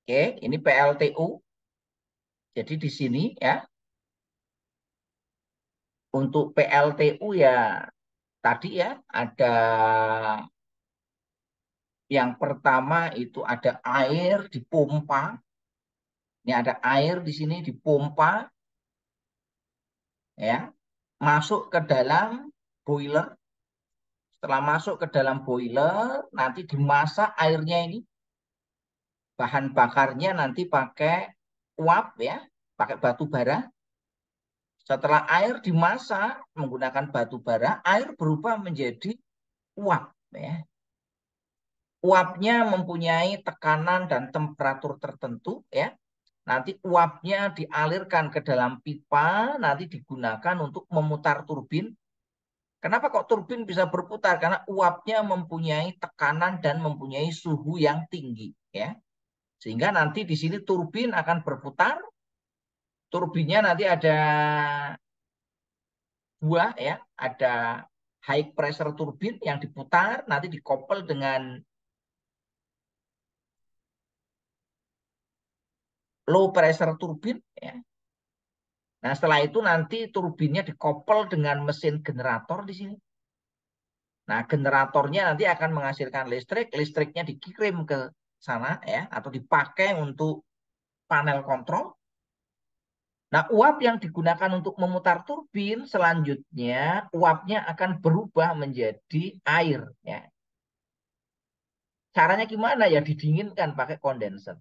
Oke, ini PLTU. Jadi di sini ya, untuk PLTU ya tadi ya ada yang pertama itu ada air dipompa. Ini ada air di sini dipompa ya, masuk ke dalam boiler. Setelah masuk ke dalam boiler, nanti dimasak airnya ini. Bahan bakarnya nanti pakai uap ya, pakai batu bara. Setelah air dimasak menggunakan batu bara, air berubah menjadi uap ya. Uapnya mempunyai tekanan dan temperatur tertentu ya. Nanti uapnya dialirkan ke dalam pipa, nanti digunakan untuk memutar turbin. Kenapa kok turbin bisa berputar? Karena uapnya mempunyai tekanan dan mempunyai suhu yang tinggi ya. Sehingga nanti di sini turbin akan berputar. Turbinnya nanti ada dua ya, ada high pressure turbin yang diputar, nanti dikoppel dengan low pressure turbin ya. Nah, setelah itu nanti turbinnya dikoppel dengan mesin generator di sini. Nah, generatornya nanti akan menghasilkan listrik, listriknya dikirim ke sana ya, atau dipakai untuk panel kontrol. Nah, uap yang digunakan untuk memutar turbin selanjutnya uapnya akan berubah menjadi air ya. Caranya gimana ya? Didinginkan pakai kondenser.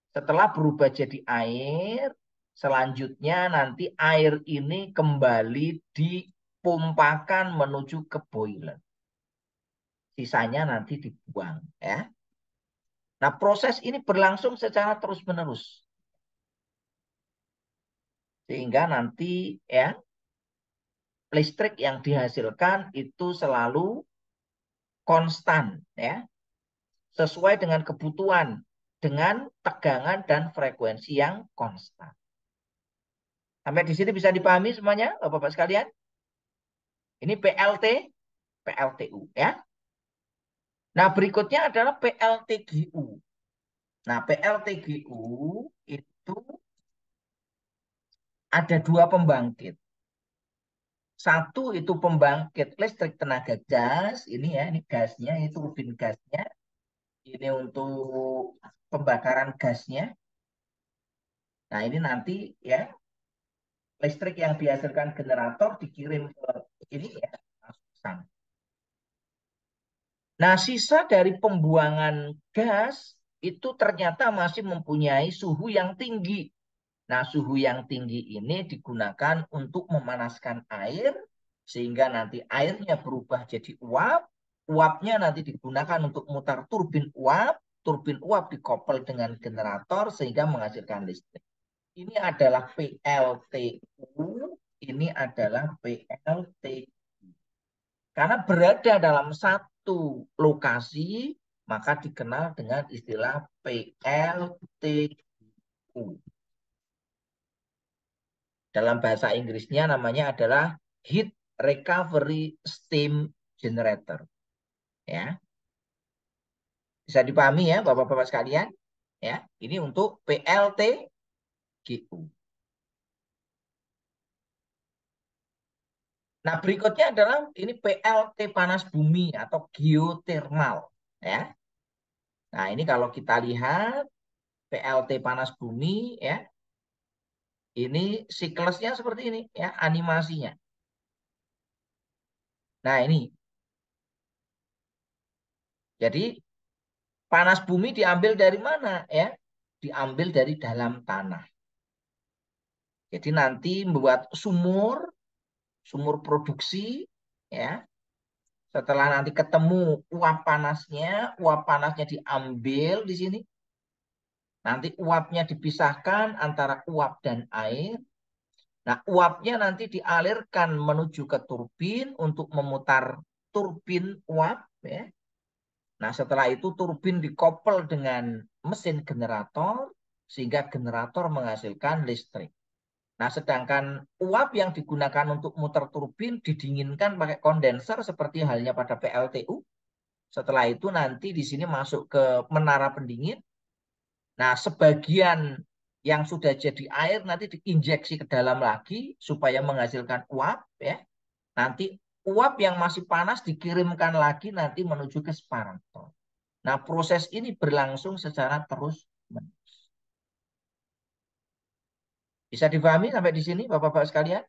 Setelah berubah jadi air, selanjutnya nanti air ini kembali dipompakan menuju ke boiler. Sisanya nanti dibuang ya. Nah, proses ini berlangsung secara terus-menerus. Sehingga nanti ya listrik yang dihasilkan itu selalu konstan ya, sesuai dengan kebutuhan dengan tegangan dan frekuensi yang konstan. Sampai di sini bisa dipahami semuanya, Bapak-Bapak sekalian? Ini PLTU ya. Nah, berikutnya adalah PLTGU. Nah, PLTGU itu ada dua pembangkit. Satu itu pembangkit listrik tenaga gas, ini ya, ini gasnya, ini turbin gasnya. Ini untuk pembakaran gasnya. Nah, ini nanti ya, listrik yang dihasilkan generator dikirim ke ini ya, masuk ke sana. Nah, sisa dari pembuangan gas itu ternyata masih mempunyai suhu yang tinggi. Nah, suhu yang tinggi ini digunakan untuk memanaskan air, sehingga nanti airnya berubah jadi uap. Uapnya nanti digunakan untuk mutar turbin uap dikoppel dengan generator, sehingga menghasilkan listrik. Ini adalah PLTU, ini adalah PLTU. Karena berada dalam satu lokasi, maka dikenal dengan istilah PLTU. Dalam bahasa Inggrisnya namanya adalah Heat Recovery Steam Generator. Ya, bisa dipahami ya Bapak-bapak sekalian. Ya, ini untuk PLTGU. Nah, berikutnya adalah ini PLT panas bumi atau geothermal. Ya. Nah, ini kalau kita lihat PLT panas bumi ya, ini siklusnya seperti ini ya, animasinya. Nah, ini. Jadi panas bumi diambil dari mana ya? Diambil dari dalam tanah. Jadi nanti membuat sumur, sumur produksi ya. Setelah nanti ketemu uap panasnya diambil di sini. Nanti uapnya dipisahkan antara uap dan air. Nah, uapnya nanti dialirkan menuju ke turbin untuk memutar turbin uap ya. Nah, setelah itu turbin dikoppel dengan mesin generator sehingga generator menghasilkan listrik. Nah, sedangkan uap yang digunakan untuk muter turbin didinginkan pakai kondenser seperti halnya pada PLTU. Setelah itu nanti di sini masuk ke menara pendingin. Nah, sebagian yang sudah jadi air nanti diinjeksi ke dalam lagi supaya menghasilkan uap ya. Nanti uap yang masih panas dikirimkan lagi nanti menuju ke sparator. Nah, proses ini berlangsung secara terus-menerus. Bisa dipahami sampai di sini, Bapak-bapak sekalian?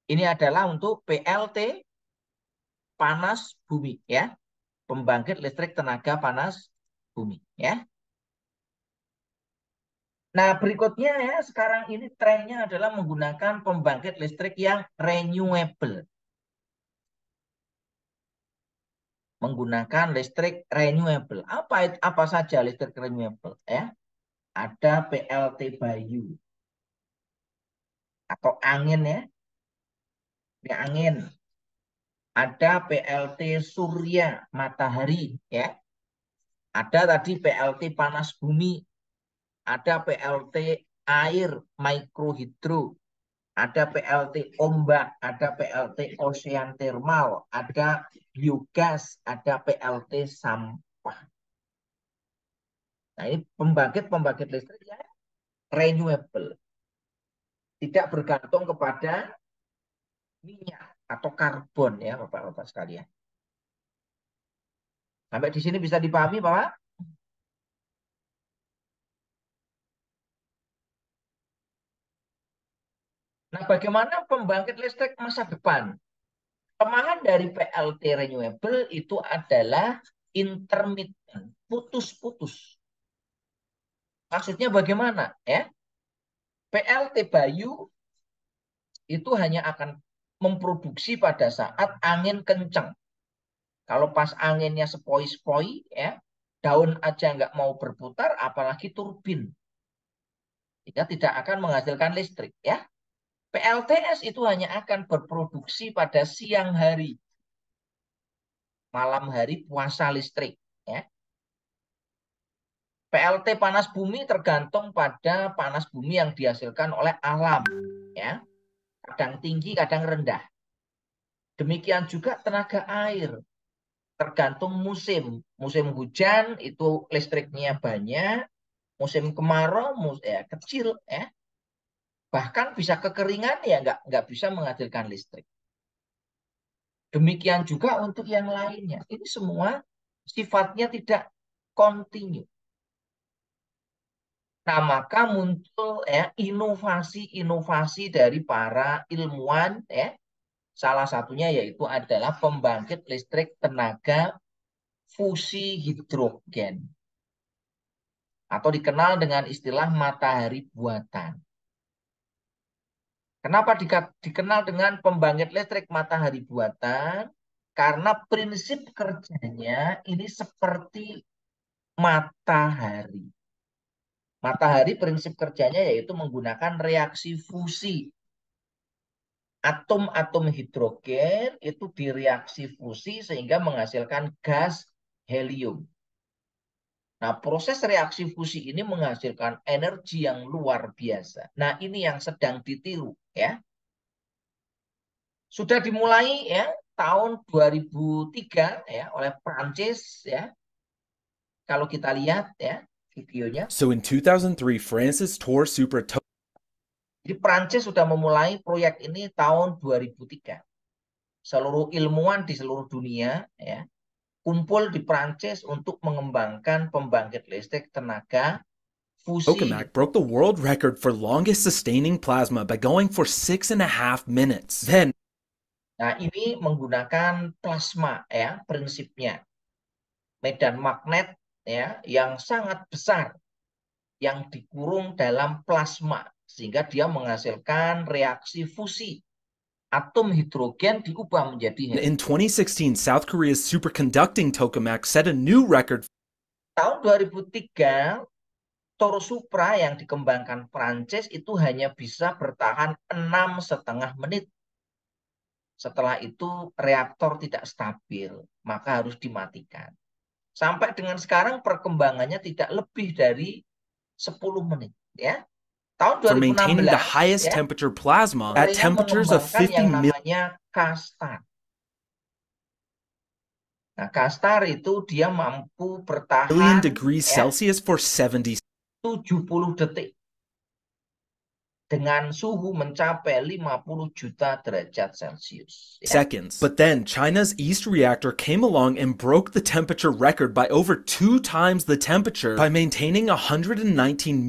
Ini adalah untuk PLT panas bumi ya. Pembangkit listrik tenaga panas bumi ya. Nah, berikutnya ya, sekarang ini trennya adalah menggunakan pembangkit listrik yang renewable. Menggunakan listrik renewable. Apa saja listrik renewable ya? Ada PLT Bayu atau angin ya. Ini angin. Ada PLT Surya matahari ya. Ada tadi PLT panas bumi, ada PLT air mikrohidro, ada PLT ombak, ada PLT ocean thermal, ada biogas, ada PLT sampah. Nah, ini pembangkit listrik yang renewable. Tidak bergantung kepada minyak atau karbon ya Bapak-bapak sekalian. Sampai di sini bisa dipahami Bapak? Nah, bagaimana pembangkit listrik masa depan? Kelemahan dari PLT renewable itu adalah intermittent, putus-putus. Maksudnya bagaimana? Ya, PLT Bayu itu hanya akan memproduksi pada saat angin kencang. Kalau pas anginnya sepoi-sepoi, ya, daun aja nggak mau berputar, apalagi turbin. Sehingga tidak akan menghasilkan listrik. Ya, PLTS itu hanya akan berproduksi pada siang hari, malam hari puasa listrik. Ya. PLT panas bumi tergantung pada panas bumi yang dihasilkan oleh alam. Ya. Kadang tinggi, kadang rendah. Demikian juga tenaga air. Tergantung musim. Musim hujan itu listriknya banyak, musim kemarau ya kecil ya. Bahkan bisa kekeringan ya nggak bisa menghasilkan listrik. Demikian juga untuk yang lainnya. Ini semua sifatnya tidak kontinu. Nah, maka muncul ya inovasi-inovasi dari para ilmuwan ya. Salah satunya yaitu adalah pembangkit listrik tenaga fusi hidrogen atau dikenal dengan istilah matahari buatan. Kenapa dikenal dengan pembangkit listrik matahari buatan? Karena prinsip kerjanya ini seperti matahari. Matahari prinsip kerjanya yaitu menggunakan reaksi fusi. Atom-atom hidrogen itu direaksi fusi sehingga menghasilkan gas helium. Nah, proses reaksi fusi ini menghasilkan energi yang luar biasa. Nah, ini yang sedang ditiru ya. Sudah dimulai ya tahun 2003 ya oleh Prancis ya. Kalau kita lihat ya videonya. So in 2003, France's tour Super. Jadi Prancis sudah memulai proyek ini tahun 2003. Seluruh ilmuwan di seluruh dunia ya kumpul di Prancis untuk mengembangkan pembangkit listrik tenaga fusi. Tokamak broke the world record for longest sustaining plasma by going for 6.5 minutes. Then, Nah, ini menggunakan plasma ya prinsipnya. Medan magnet ya yang sangat besar yang dikurung dalam plasma sehingga dia menghasilkan reaksi fusi. Atom hidrogen diubah menjadi helium. in 2016, South Korea's superconducting tokamak set a new record. Tahun 2003, Tor Supra yang dikembangkan Prancis itu hanya bisa bertahan 6,5 menit. Setelah itu reaktor tidak stabil, maka harus dimatikan. Sampai dengan sekarang perkembangannya tidak lebih dari 10 menit. Ya. Tahun For maintaining the 2016, highest ya, temperature plasma at Korea temperatures of mengembangkan 50 yang million. namanya Kastan. Nah, Kastar itu dia mampu million bertahan degrees ya Celsius for 70 70 detik dengan suhu mencapai 50 juta derajat Celcius ya. seconds. But then China's East reactor came along and broke the temperature record by over 2 times the temperature by maintaining 119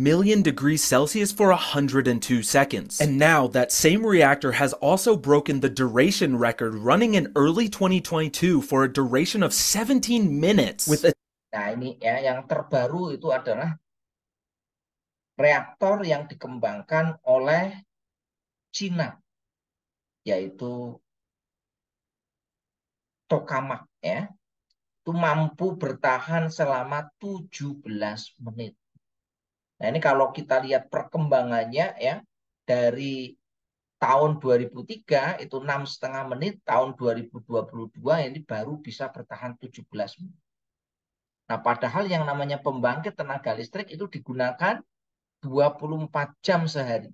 million degrees Celsius for 102 seconds. And now that same reactor has also broken the duration record, running in early 2022 for a duration of 17 minutes with a Nah, ini ya yang terbaru itu adalah reaktor yang dikembangkan oleh Cina, yaitu tokamak ya. Itu mampu bertahan selama 17 menit. Nah, ini kalau kita lihat perkembangannya ya, dari tahun 2003 itu 6,5 menit, tahun 2022 ini baru bisa bertahan 17 menit. Nah, padahal yang namanya pembangkit tenaga listrik itu digunakan 24 jam sehari.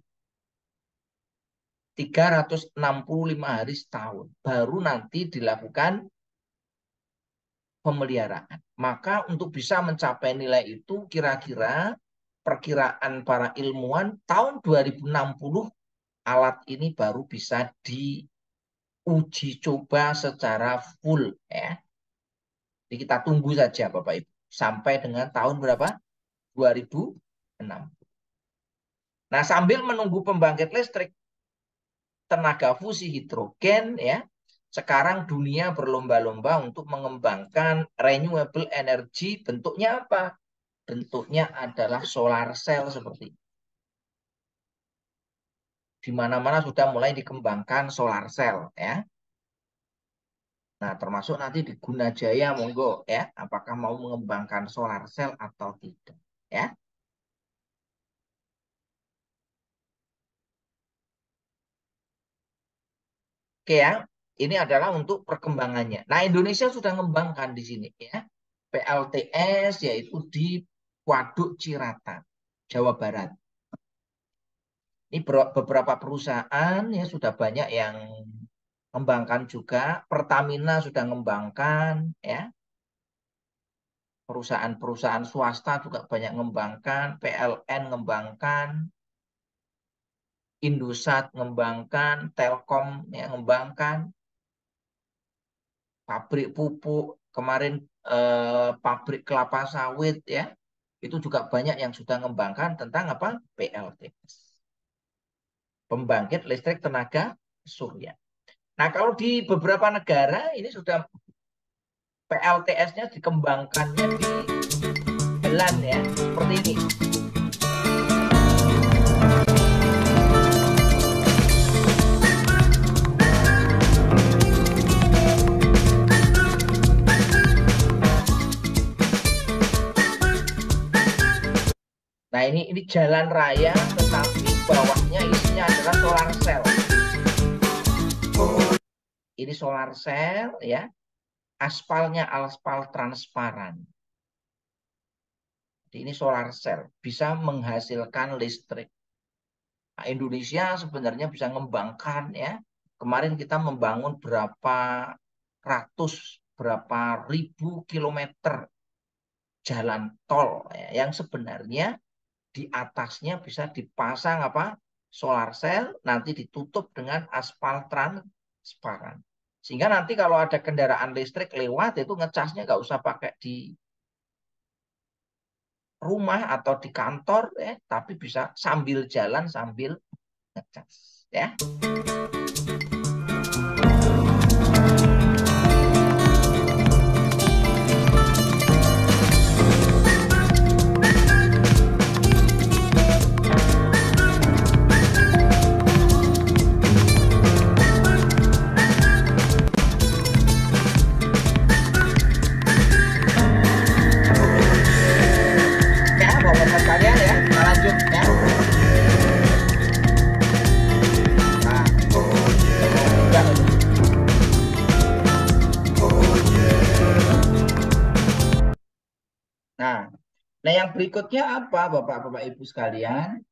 365 hari setahun. Baru nanti dilakukan pemeliharaan. Maka untuk bisa mencapai nilai itu kira-kira perkiraan para ilmuwan tahun 2060 alat ini baru bisa diuji coba secara full ya. Jadi kita tunggu saja Bapak Ibu sampai dengan tahun berapa? 2060. Nah, sambil menunggu pembangkit listrik tenaga fusi hidrogen ya, sekarang dunia berlomba-lomba untuk mengembangkan renewable energy. Bentuknya apa? Bentuknya adalah solar cell seperti ini. Di mana-mana sudah mulai dikembangkan solar cell ya. Nah, termasuk nanti di Gunajaya monggo ya, apakah mau mengembangkan solar cell atau tidak ya. Oke ya, ini adalah untuk perkembangannya. Nah, Indonesia sudah mengembangkan di sini ya. PLTS yaitu di Waduk Cirata, Jawa Barat. Ini beberapa perusahaan ya sudah banyak yang mengembangkan juga. Pertamina sudah mengembangkan ya. Perusahaan-perusahaan swasta juga banyak mengembangkan, PLN mengembangkan, Indosat mengembangkan, Telkom yang mengembangkan, pabrik pupuk, kemarin pabrik kelapa sawit ya. Itu juga banyak yang sudah mengembangkan tentang apa? PLTS. Pembangkit listrik tenaga surya. Nah, kalau di beberapa negara ini sudah PLTS-nya dikembangkannya di jalan ya, seperti ini. Nah, ini jalan raya, tetapi bawahnya isinya adalah solar cell. Ini solar cell ya, aspalnya aspal transparan. Jadi ini solar cell bisa menghasilkan listrik. Nah, Indonesia sebenarnya bisa mengembangkan ya. Kemarin kita membangun berapa ribu kilometer jalan tol ya, yang sebenarnya di atasnya bisa dipasang apa? Solar cell, nanti ditutup dengan aspal transparan. Sehingga nanti kalau ada kendaraan listrik lewat itu ngecasnya nggak usah pakai di rumah atau di kantor ya, tapi bisa sambil jalan sambil ngecas ya. Ya, bapak-bapak sekalian ya, kita lanjut ya. Nah, udah. Nah, nah yang berikutnya apa Bapak-bapak Ibu sekalian?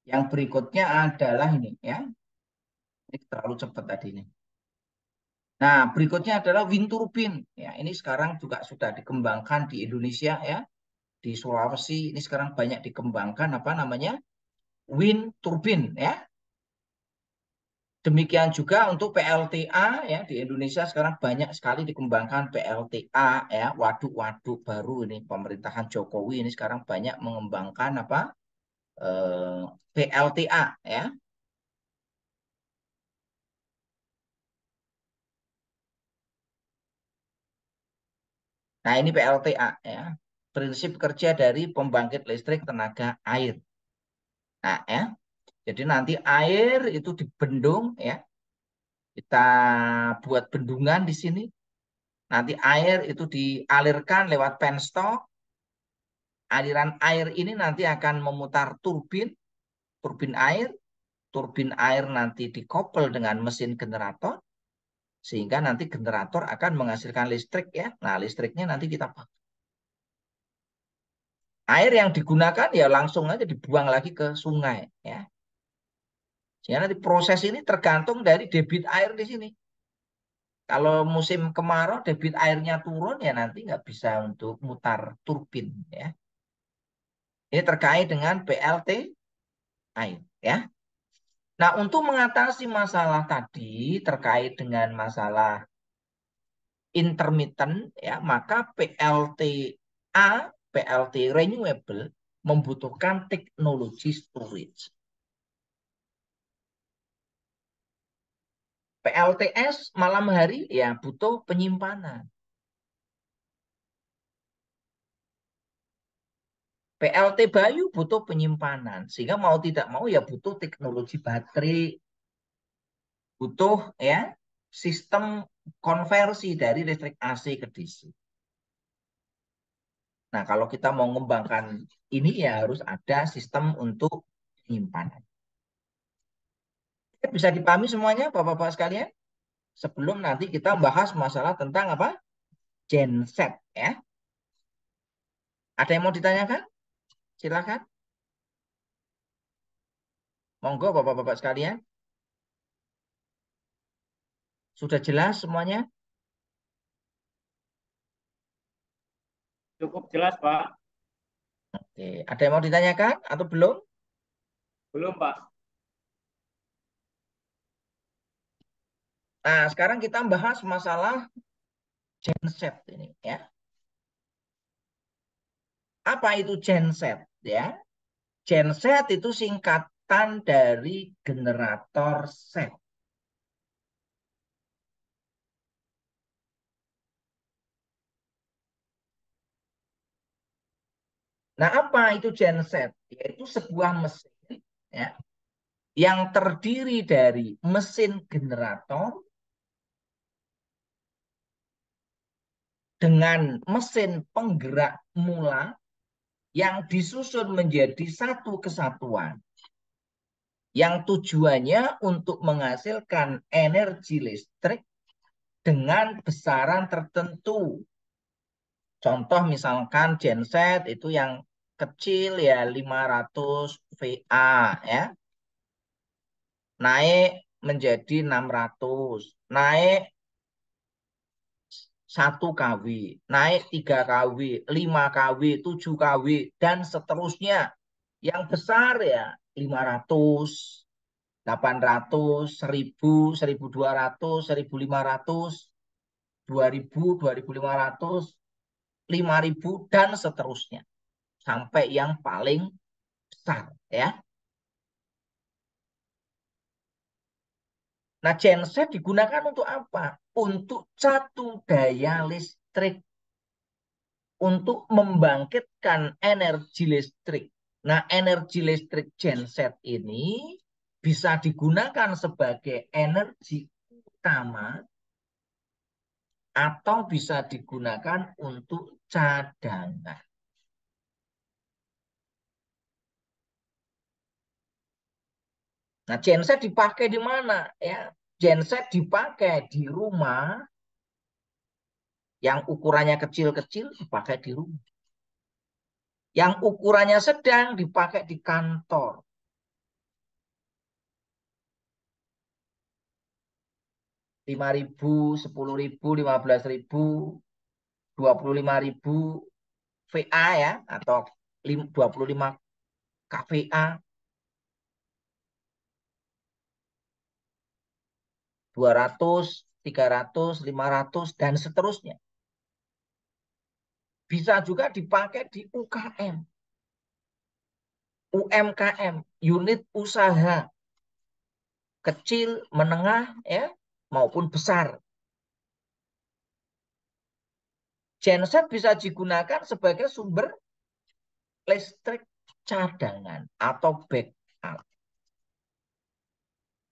Yang berikutnya adalah ini ya. Ini terlalu cepat tadi ini. Nah, berikutnya adalah wind turbine. Ya, ini sekarang juga sudah dikembangkan di Indonesia ya, di Sulawesi ini sekarang banyak dikembangkan apa namanya? Wind turbine ya. Demikian juga untuk PLTA ya, di Indonesia sekarang banyak sekali dikembangkan PLTA ya, waduk-waduk baru ini pemerintahan Jokowi ini sekarang banyak mengembangkan apa? PLTA ya. Nah, ini PLTA ya. Prinsip kerja dari pembangkit listrik tenaga air. Nah, ya. Jadi nanti air itu dibendung ya. Kita buat bendungan di sini. Nanti air itu dialirkan lewat penstop. Aliran air ini nanti akan memutar turbin, turbin air. Turbin air nanti dikoppel dengan mesin generator. Sehingga nanti generator akan menghasilkan listrik ya. Nah, listriknya nanti kita pakai. Air yang digunakan ya langsung aja dibuang lagi ke sungai ya. Sehingga nanti proses ini tergantung dari debit air di sini. Kalau musim kemarau debit airnya turun ya nanti nggak bisa untuk mutar turbin ya. Ini terkait dengan BLT air ya. Nah, untuk mengatasi masalah tadi terkait dengan masalah intermittent ya, maka PLTA, PLT renewable membutuhkan teknologi storage. PLTS malam hari ya butuh penyimpanan. PLT Bayu butuh penyimpanan. Sehingga mau tidak mau ya butuh teknologi baterai, butuh ya sistem konversi dari listrik AC ke DC. Nah, kalau kita mau mengembangkan ini ya harus ada sistem untuk penyimpanan. Bisa dipahami semuanya Bapak-bapak sekalian? Sebelum nanti kita bahas masalah tentang apa? Genset ya. Ada yang mau ditanyakan? Silakan. Monggo Bapak-bapak sekalian. Sudah jelas semuanya? Cukup jelas, Pak. Oke, ada yang mau ditanyakan atau belum? Belum, Pak. Nah, sekarang kita bahas masalah genset ini ya. Apa itu genset ya? Genset itu singkatan dari generator set. Nah, apa itu genset? Yaitu sebuah mesin ya, yang terdiri dari mesin generator dengan mesin penggerak mula yang disusun menjadi satu kesatuan. Yang tujuannya untuk menghasilkan energi listrik dengan besaran tertentu. Contoh misalkan genset itu yang kecil ya 500 VA ya. Naik menjadi 600, naik 1 kW, naik 3 kW, 5 kW, 7 kW dan seterusnya. Yang besar ya 500, 800, 1000, 1200, 1500, 2000, 2500, 5000 dan seterusnya sampai yang paling besar ya. Nah, genset digunakan untuk apa? Untuk satu daya listrik, untuk membangkitkan energi listrik. Nah, energi listrik genset ini bisa digunakan sebagai energi utama atau bisa digunakan untuk cadangan. Nah, genset dipakai di mana? Ya, genset dipakai di rumah yang ukurannya kecil-kecil dipakai di rumah. Yang ukurannya sedang dipakai di kantor. . 。 . 。 . 。 . 。 . . . . . . . . . . . . . . . . . . . . . 。 . . . 。 . . 。 . 。 . 。 . 。 . . 。 。 . 。 . . . . . . . 。 . . . 5.000, 10.000, 15.000, 25.000 VA ya, atau 25 kVA, 200, 300, 500, dan seterusnya. Bisa juga dipakai di UKM, UMKM, unit usaha kecil, menengah, ya, maupun besar. Genset bisa digunakan sebagai sumber listrik cadangan atau backup.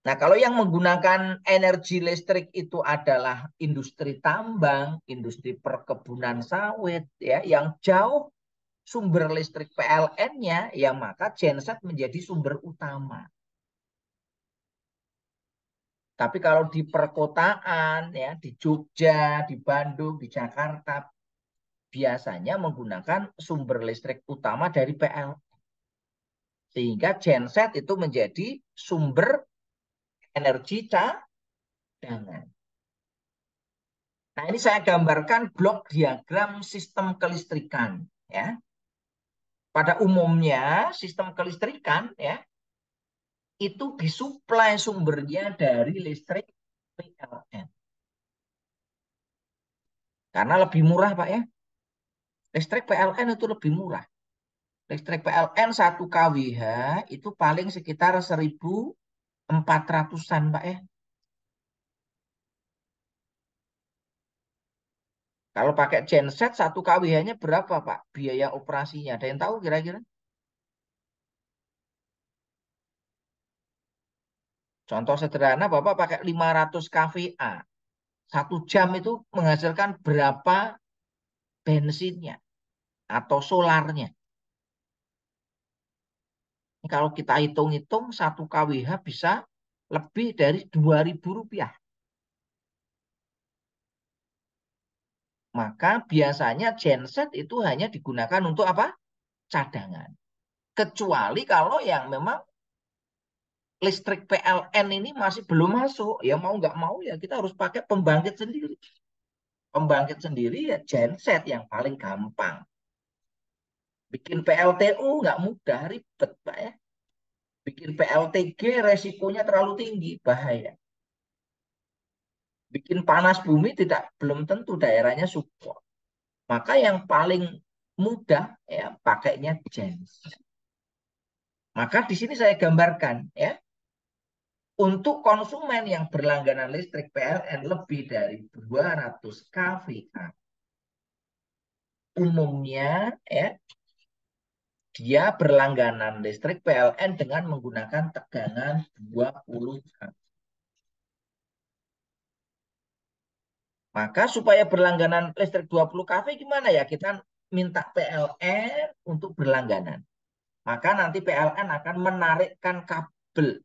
Nah, kalau yang menggunakan energi listrik itu adalah industri tambang, industri perkebunan sawit, ya, yang jauh sumber listrik PLN-nya, ya maka genset menjadi sumber utama. Tapi kalau di perkotaan, ya, di Jogja, di Bandung, di Jakarta, biasanya menggunakan sumber listrik utama dari PLN. Sehingga genset itu menjadi sumber energi cadangan. Nah, ini saya gambarkan blok diagram sistem kelistrikan, ya. Pada umumnya sistem kelistrikan, ya, itu disuplai sumbernya dari listrik PLN. Karena lebih murah, Pak, ya. Listrik PLN itu lebih murah. Listrik PLN 1 kWh itu paling sekitar 1.400-an, Pak, ya. Kalau pakai genset 1 kWh-nya berapa, Pak? Biaya operasinya. Ada yang tahu kira-kira? Contoh sederhana, Bapak pakai 500 kVA. 1 jam itu menghasilkan berapa bensinnya atau solarnya. Kalau kita hitung-hitung 1 kWh bisa lebih dari Rp2.000. Maka biasanya genset itu hanya digunakan untuk apa? Cadangan. Kecuali kalau yang memang listrik PLN ini masih belum masuk. Ya mau nggak mau ya kita harus pakai pembangkit sendiri. Pembangkit sendiri ya genset yang paling gampang. Bikin PLTU nggak mudah, ribet, Pak, ya. Bikin PLTG resikonya terlalu tinggi, bahaya. Bikin panas bumi belum tentu daerahnya support. Maka yang paling mudah ya pakainya genset. Maka di sini saya gambarkan, ya, untuk konsumen yang berlangganan listrik PLN lebih dari 200 kVA, umumnya, ya, dia berlangganan listrik PLN dengan menggunakan tegangan 20 kV. Maka supaya berlangganan listrik 20 kV gimana ya? Kita minta PLN untuk berlangganan. Maka nanti PLN akan menarikkan kabel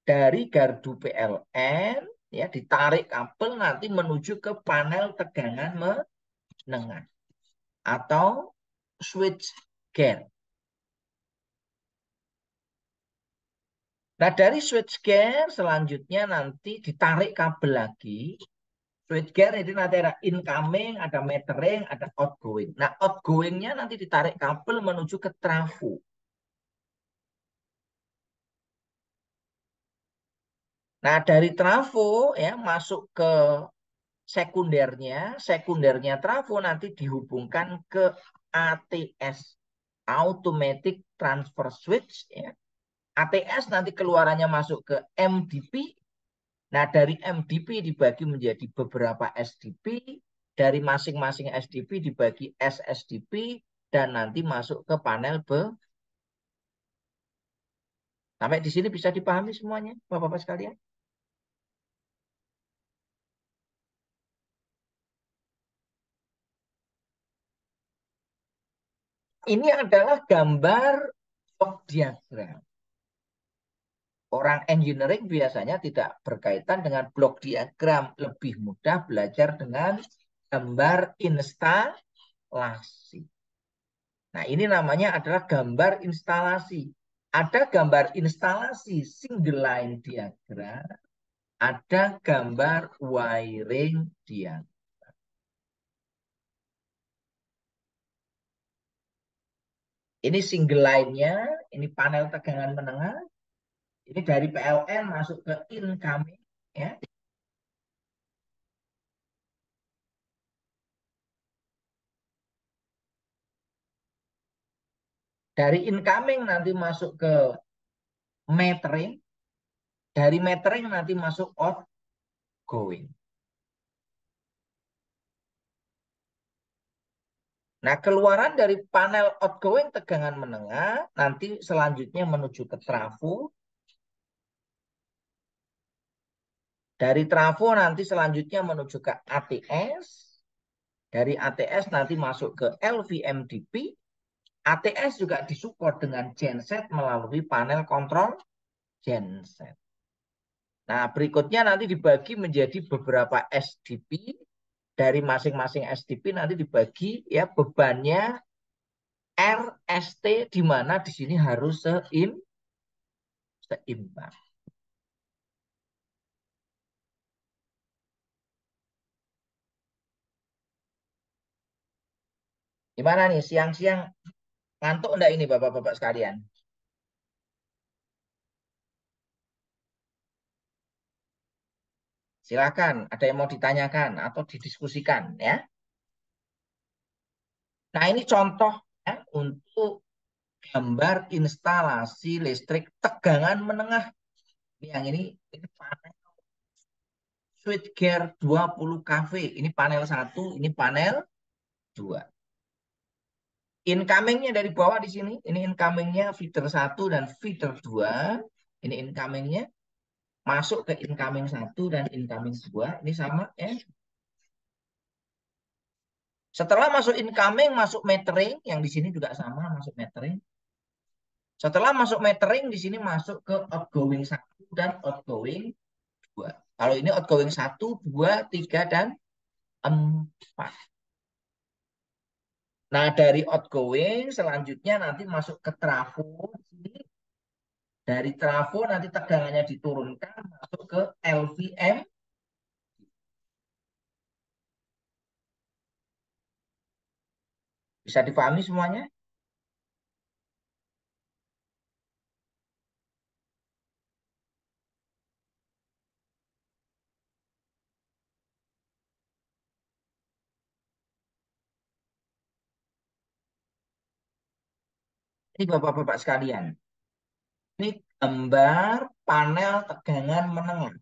dari gardu PLN, ya, ditarik kabel nanti menuju ke panel tegangan menengah atau switch gear. Nah, dari switch gear selanjutnya nanti ditarik kabel lagi. Switch gear itu nanti ada incoming, ada metering, ada outgoing. Nah, outgoingnya nanti ditarik kabel menuju ke trafo. Nah, dari trafo ya masuk ke sekundernya trafo nanti dihubungkan ke ATS, Automatic Transfer Switch, ya. ATS nanti keluarannya masuk ke MDP. Nah, dari MDP dibagi menjadi beberapa SDP, dari masing-masing SDP dibagi SSDP, dan nanti masuk ke panel B. Sampai di sini bisa dipahami semuanya, Bapak-Bapak sekalian? Ini adalah gambar block diagram. Orang engineering biasanya tidak berkaitan dengan blok diagram, lebih mudah belajar dengan gambar instalasi. Nah, ini namanya adalah gambar instalasi Ada gambar instalasi single line diagram, ada gambar wiring diagram. Ini single line-nya, ini panel tegangan menengah. Ini dari PLN masuk ke incoming, ya. Dari incoming nanti masuk ke metering, dari metering nanti masuk outgoing. Nah, keluaran dari panel outgoing tegangan menengah nanti selanjutnya menuju ke trafo. Dari trafo nanti selanjutnya menuju ke ATS. Dari ATS nanti masuk ke LVMDP. ATS juga disupport dengan genset melalui panel kontrol genset. Nah, berikutnya nanti dibagi menjadi beberapa SDP. Dari masing-masing SDP nanti dibagi ya bebannya RST, di mana di sini harus seimbang. Gimana nih siang-siang ngantuk enggak ini Bapak-bapak sekalian? Silakan, ada yang mau ditanyakan atau didiskusikan ya. Nah, ini contoh ya, untuk gambar instalasi listrik tegangan menengah. Yang ini panel switchgear 20 kV. Ini panel 1, ini panel 2. Incomingnya dari bawah di sini. Ini incomingnya feeder 1 dan feeder 2. Ini incomingnya. Masuk ke incoming 1 dan incoming 2. Ini sama ya. Setelah masuk incoming, masuk metering. Yang di sini juga sama, masuk metering. Setelah masuk metering, di sini masuk ke outgoing 1 dan outgoing 2. Kalau ini outgoing 1, 2, 3, dan 4. Nah, dari outgoing selanjutnya nanti masuk ke trafo. Dari trafo nanti tegangannya diturunkan masuk ke LVM. Bisa dipahami semuanya? Ini Bapak-bapak sekalian. Ini gambar panel tegangan menengah.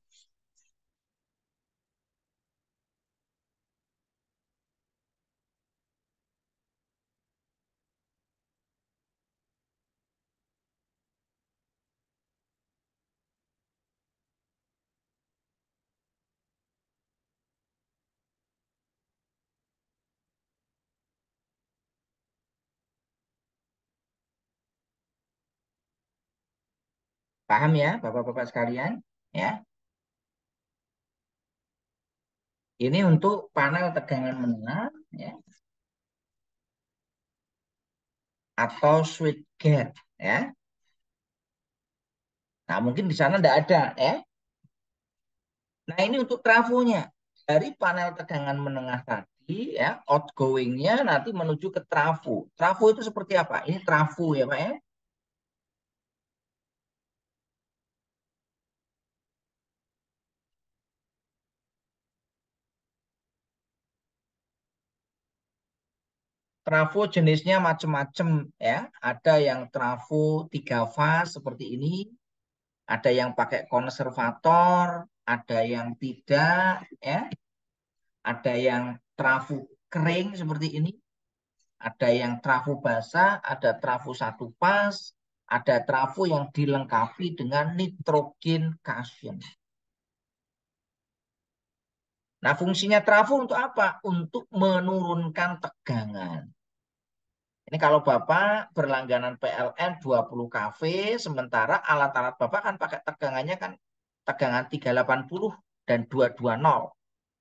Paham ya, Bapak-bapak sekalian? Ya. Ini untuk panel tegangan menengah ya, atau switchgear ya. Nah, mungkin di sana tidak ada ya. Nah, ini untuk trafonya. Dari panel tegangan menengah tadi ya, outgoingnya nanti menuju ke trafo. Trafo itu seperti apa? Ini trafo ya, Pak ya. Trafo jenisnya macam-macam ya. Ada yang trafo 3 fase seperti ini, ada yang pakai konservator, ada yang tidak ya. Ada yang trafo kering seperti ini, ada yang trafo basah, ada trafo 1 pas, ada trafo yang dilengkapi dengan nitrogen cushion. Nah, fungsinya trafo untuk apa? Untuk menurunkan tegangan. Ini kalau Bapak berlangganan PLN 20 kV, sementara alat-alat Bapak kan pakai tegangannya kan tegangan 380 dan 220.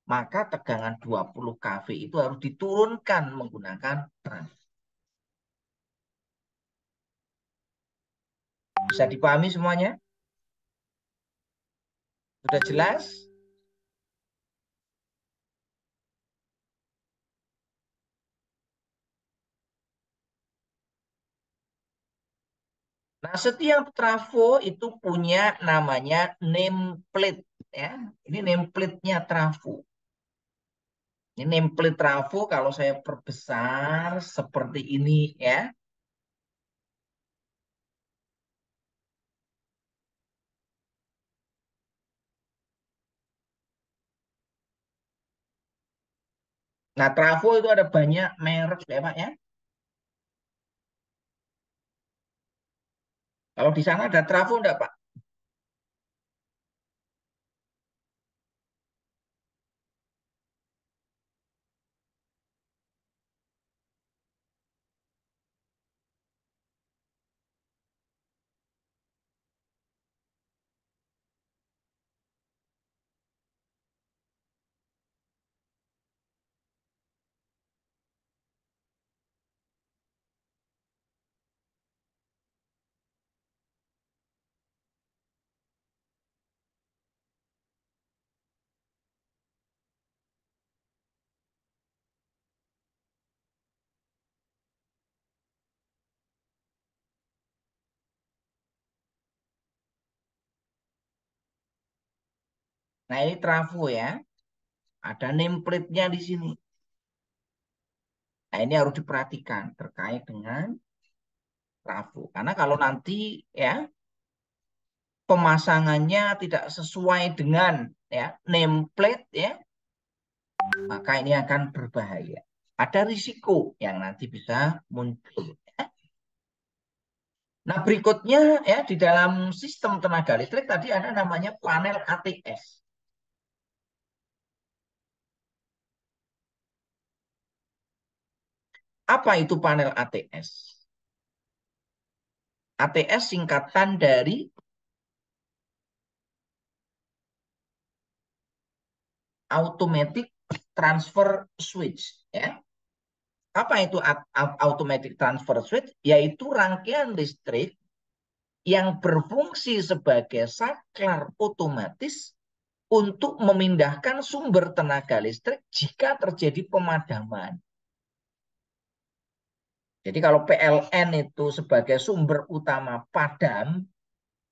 Maka tegangan 20 kV itu harus diturunkan menggunakan trafo. Bisa dipahami semuanya? Sudah jelas? Nah, setiap trafo itu punya namanya nameplate ya. Ini nameplate-nya trafo. Ini nameplate trafo kalau saya perbesar seperti ini ya. Nah, trafo itu ada banyak merek ya, Pak ya. Kalau di sana ada trafo enggak, Pak? Nah, ini trafo ya. Ada nameplate-nya di sini. Nah, ini harus diperhatikan terkait dengan trafo. Karena kalau nanti ya pemasangannya tidak sesuai dengan ya nameplate ya, maka ini akan berbahaya. Ada risiko yang nanti bisa muncul. Ya. Nah, berikutnya ya di dalam sistem tenaga listrik tadi ada namanya panel ATS. Apa itu panel ATS? ATS singkatan dari Automatic Transfer Switch ya. Apa itu automatic transfer switch? Yaitu rangkaian listrik yang berfungsi sebagai saklar otomatis untuk memindahkan sumber tenaga listrik jika terjadi pemadaman. Jadi kalau PLN itu sebagai sumber utama padam,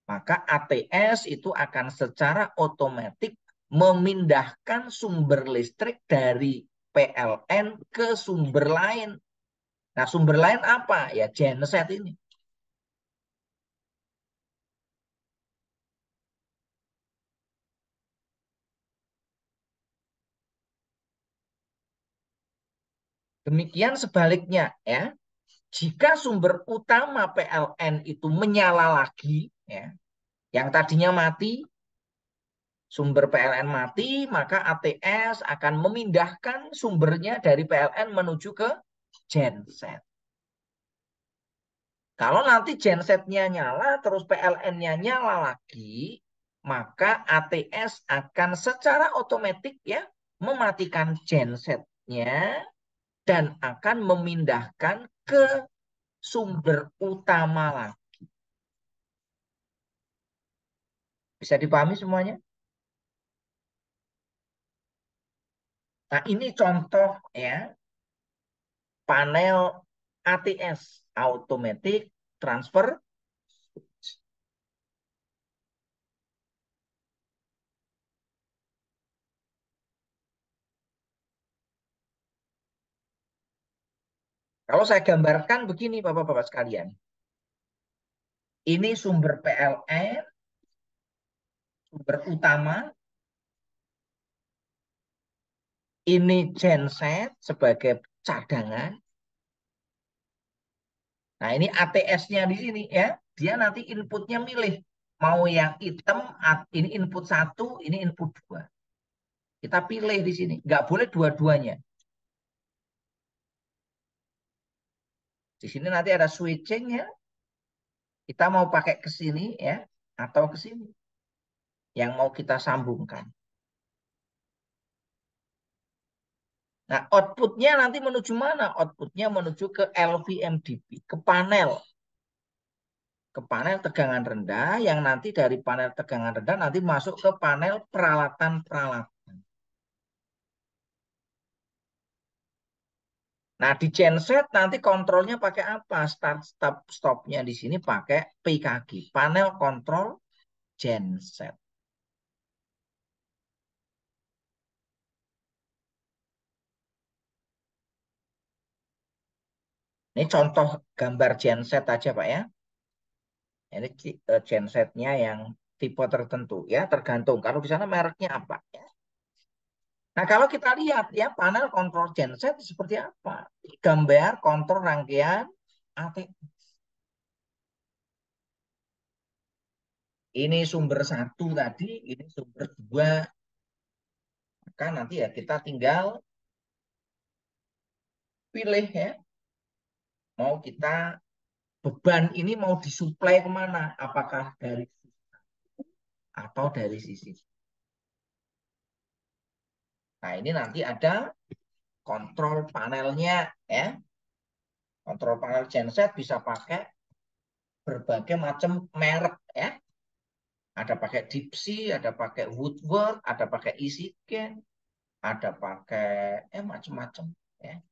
maka ATS itu akan secara otomatis memindahkan sumber listrik dari PLN ke sumber lain. Nah, sumber lain apa? Ya genset ini. Demikian sebaliknya ya. Jika sumber utama PLN itu menyala lagi, ya, yang tadinya mati, sumber PLN mati, maka ATS akan memindahkan sumbernya dari PLN menuju ke genset. Kalau nanti gensetnya nyala, terus PLN-nya nyala lagi, maka ATS akan secara otomatis ya mematikan gensetnya dan akan memindahkan ke sumber utama lagi. Bisa dipahami semuanya? Nah, ini contoh ya panel ATS, Automatic Transfer. Kalau saya gambarkan begini Bapak-bapak sekalian. Ini sumber PLN, sumber utama. Ini genset sebagai cadangan. Nah, ini ATS-nya di sini ya. Dia nanti inputnya milih. Mau yang hitam, ini input satu, ini input dua. Kita pilih di sini. Nggak boleh dua-duanya. Di sini nanti ada switching ya. Kita mau pakai ke sini ya. Atau ke sini. Yang mau kita sambungkan. Nah, outputnya nanti menuju mana? Outputnya menuju ke LVMDP, ke panel. ke panel tegangan rendah, yang nanti dari panel tegangan rendah nanti masuk ke panel peralatan-peralatan. Nah, di genset nanti kontrolnya pakai apa? Start, stop, stopnya di sini pakai PKG, panel kontrol genset. Ini contoh gambar genset aja, Pak ya. Ini gensetnya yang tipe tertentu ya, tergantung. Kalau di sana mereknya apa ya. Nah, kalau kita lihat ya panel kontrol genset seperti apa? Gambar kontrol rangkaian ATS. Ini sumber satu tadi, ini sumber dua. Maka nanti ya kita tinggal pilih ya. Mau kita beban ini mau disuplai kemana? Apakah dari atau dari sisi. Nah, ini nanti ada kontrol panelnya ya. Kontrol panel genset bisa pakai berbagai macam merek ya. Ada pakai Dipsy, ada pakai Woodward, ada pakai EasyCam, ada pakai macam-macam ya.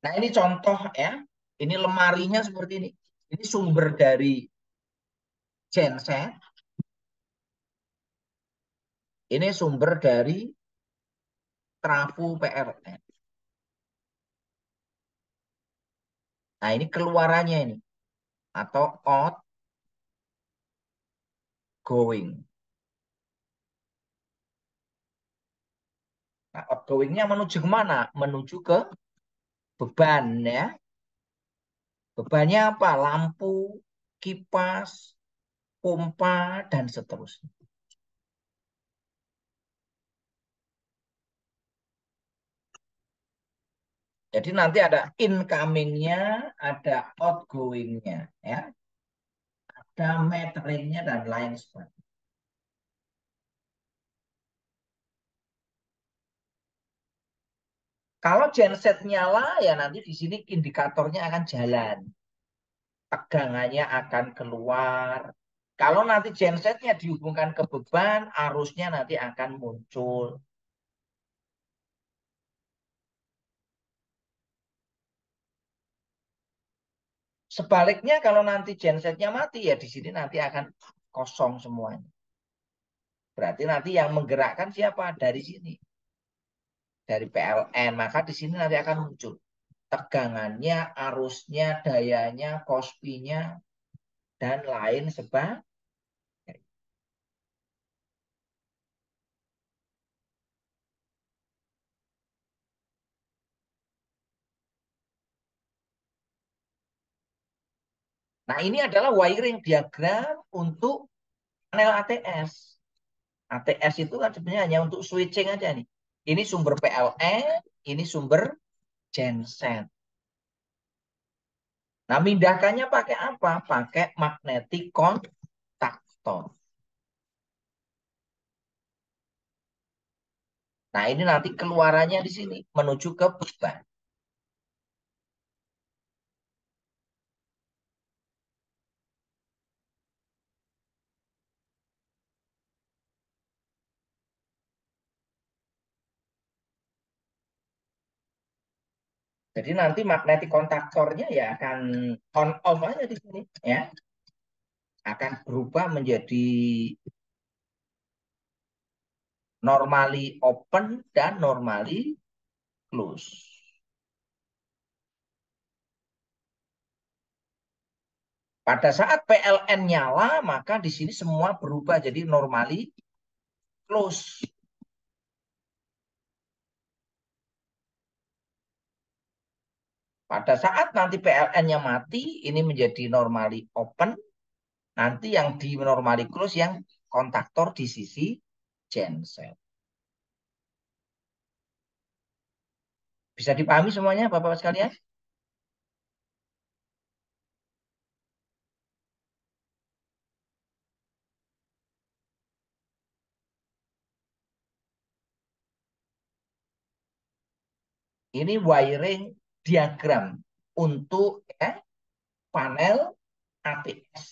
Nah, ini contoh ya. Ini lemarinya seperti ini. Ini sumber dari genset. Ini sumber dari trafo PLN. Nah, ini keluarannya ini atau outgoing. Nah, outgoingnya menuju kemana? Menuju ke beban ya. Bebannya apa? Lampu, kipas, pompa, dan seterusnya. Jadi nanti ada incoming-nya, ada outgoing-nya, ya, ada metering-nya dan lain sebagainya. Kalau genset nyala, ya nanti di sini indikatornya akan jalan, tegangannya akan keluar. Kalau nanti gensetnya dihubungkan ke beban, arusnya nanti akan muncul. Sebaliknya kalau nanti gensetnya mati, ya di sini nanti akan kosong semuanya. Berarti nanti yang menggerakkan siapa? Dari sini. Dari PLN. Maka di sini nanti akan muncul tegangannya, arusnya, dayanya, kospinya, dan lain sebagainya. Nah, ini adalah wiring diagram untuk panel ATS. ATS itu kan sebenarnya hanya untuk switching aja nih. Ini sumber PLN, ini sumber genset. Nah, mindahkannya pakai apa? Pakai magnetic contactor. Nah, ini nanti keluarannya di sini menuju ke beban. Jadi nanti magnetic kontaktornya ya akan on off aja di sini ya. Akan berubah menjadi normally open dan normally close. Pada saat PLN nyala, maka di sini semua berubah jadi normally close. Pada saat nanti PLN-nya mati, ini menjadi normally open. Nanti yang di normally close yang kontaktor di sisi genset. Bisa dipahami semuanya, Bapak-Bapak sekalian? Ini wiring diagram untuk panel ATS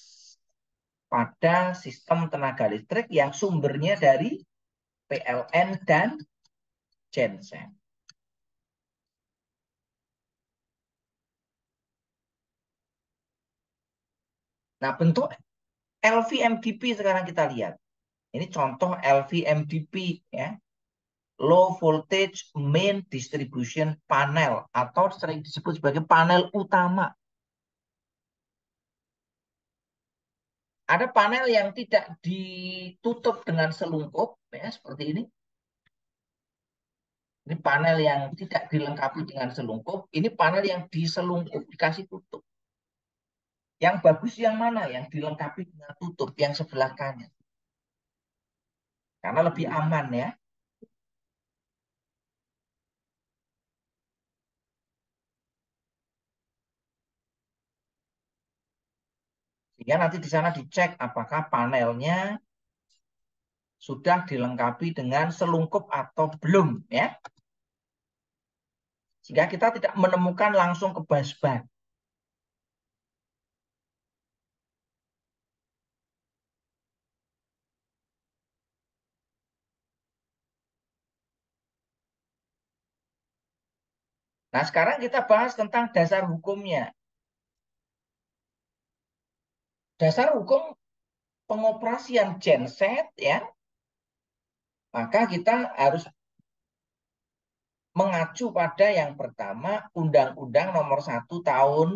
pada sistem tenaga listrik yang sumbernya dari PLN dan genset. Nah, bentuk LVMDP sekarang kita lihat. Ini contoh LVMDP ya. Low voltage main distribution panel atau sering disebut sebagai panel utama. Ada panel yang tidak ditutup dengan selungkup ya seperti ini. Ini panel yang tidak dilengkapi dengan selungkup. Ini panel yang diselungkup, dikasih tutup. Yang bagus yang mana? Yang dilengkapi dengan tutup, yang sebelah kanan. Karena lebih aman ya. Sehingga nanti di sana dicek apakah panelnya sudah dilengkapi dengan selungkup atau belum ya. Sehingga kita tidak menemukan langsung kebas-ban. Nah, sekarang kita bahas tentang dasar hukumnya. Dasar hukum pengoperasian genset ya, maka kita harus mengacu pada yang pertama Undang-Undang Nomor 1 Tahun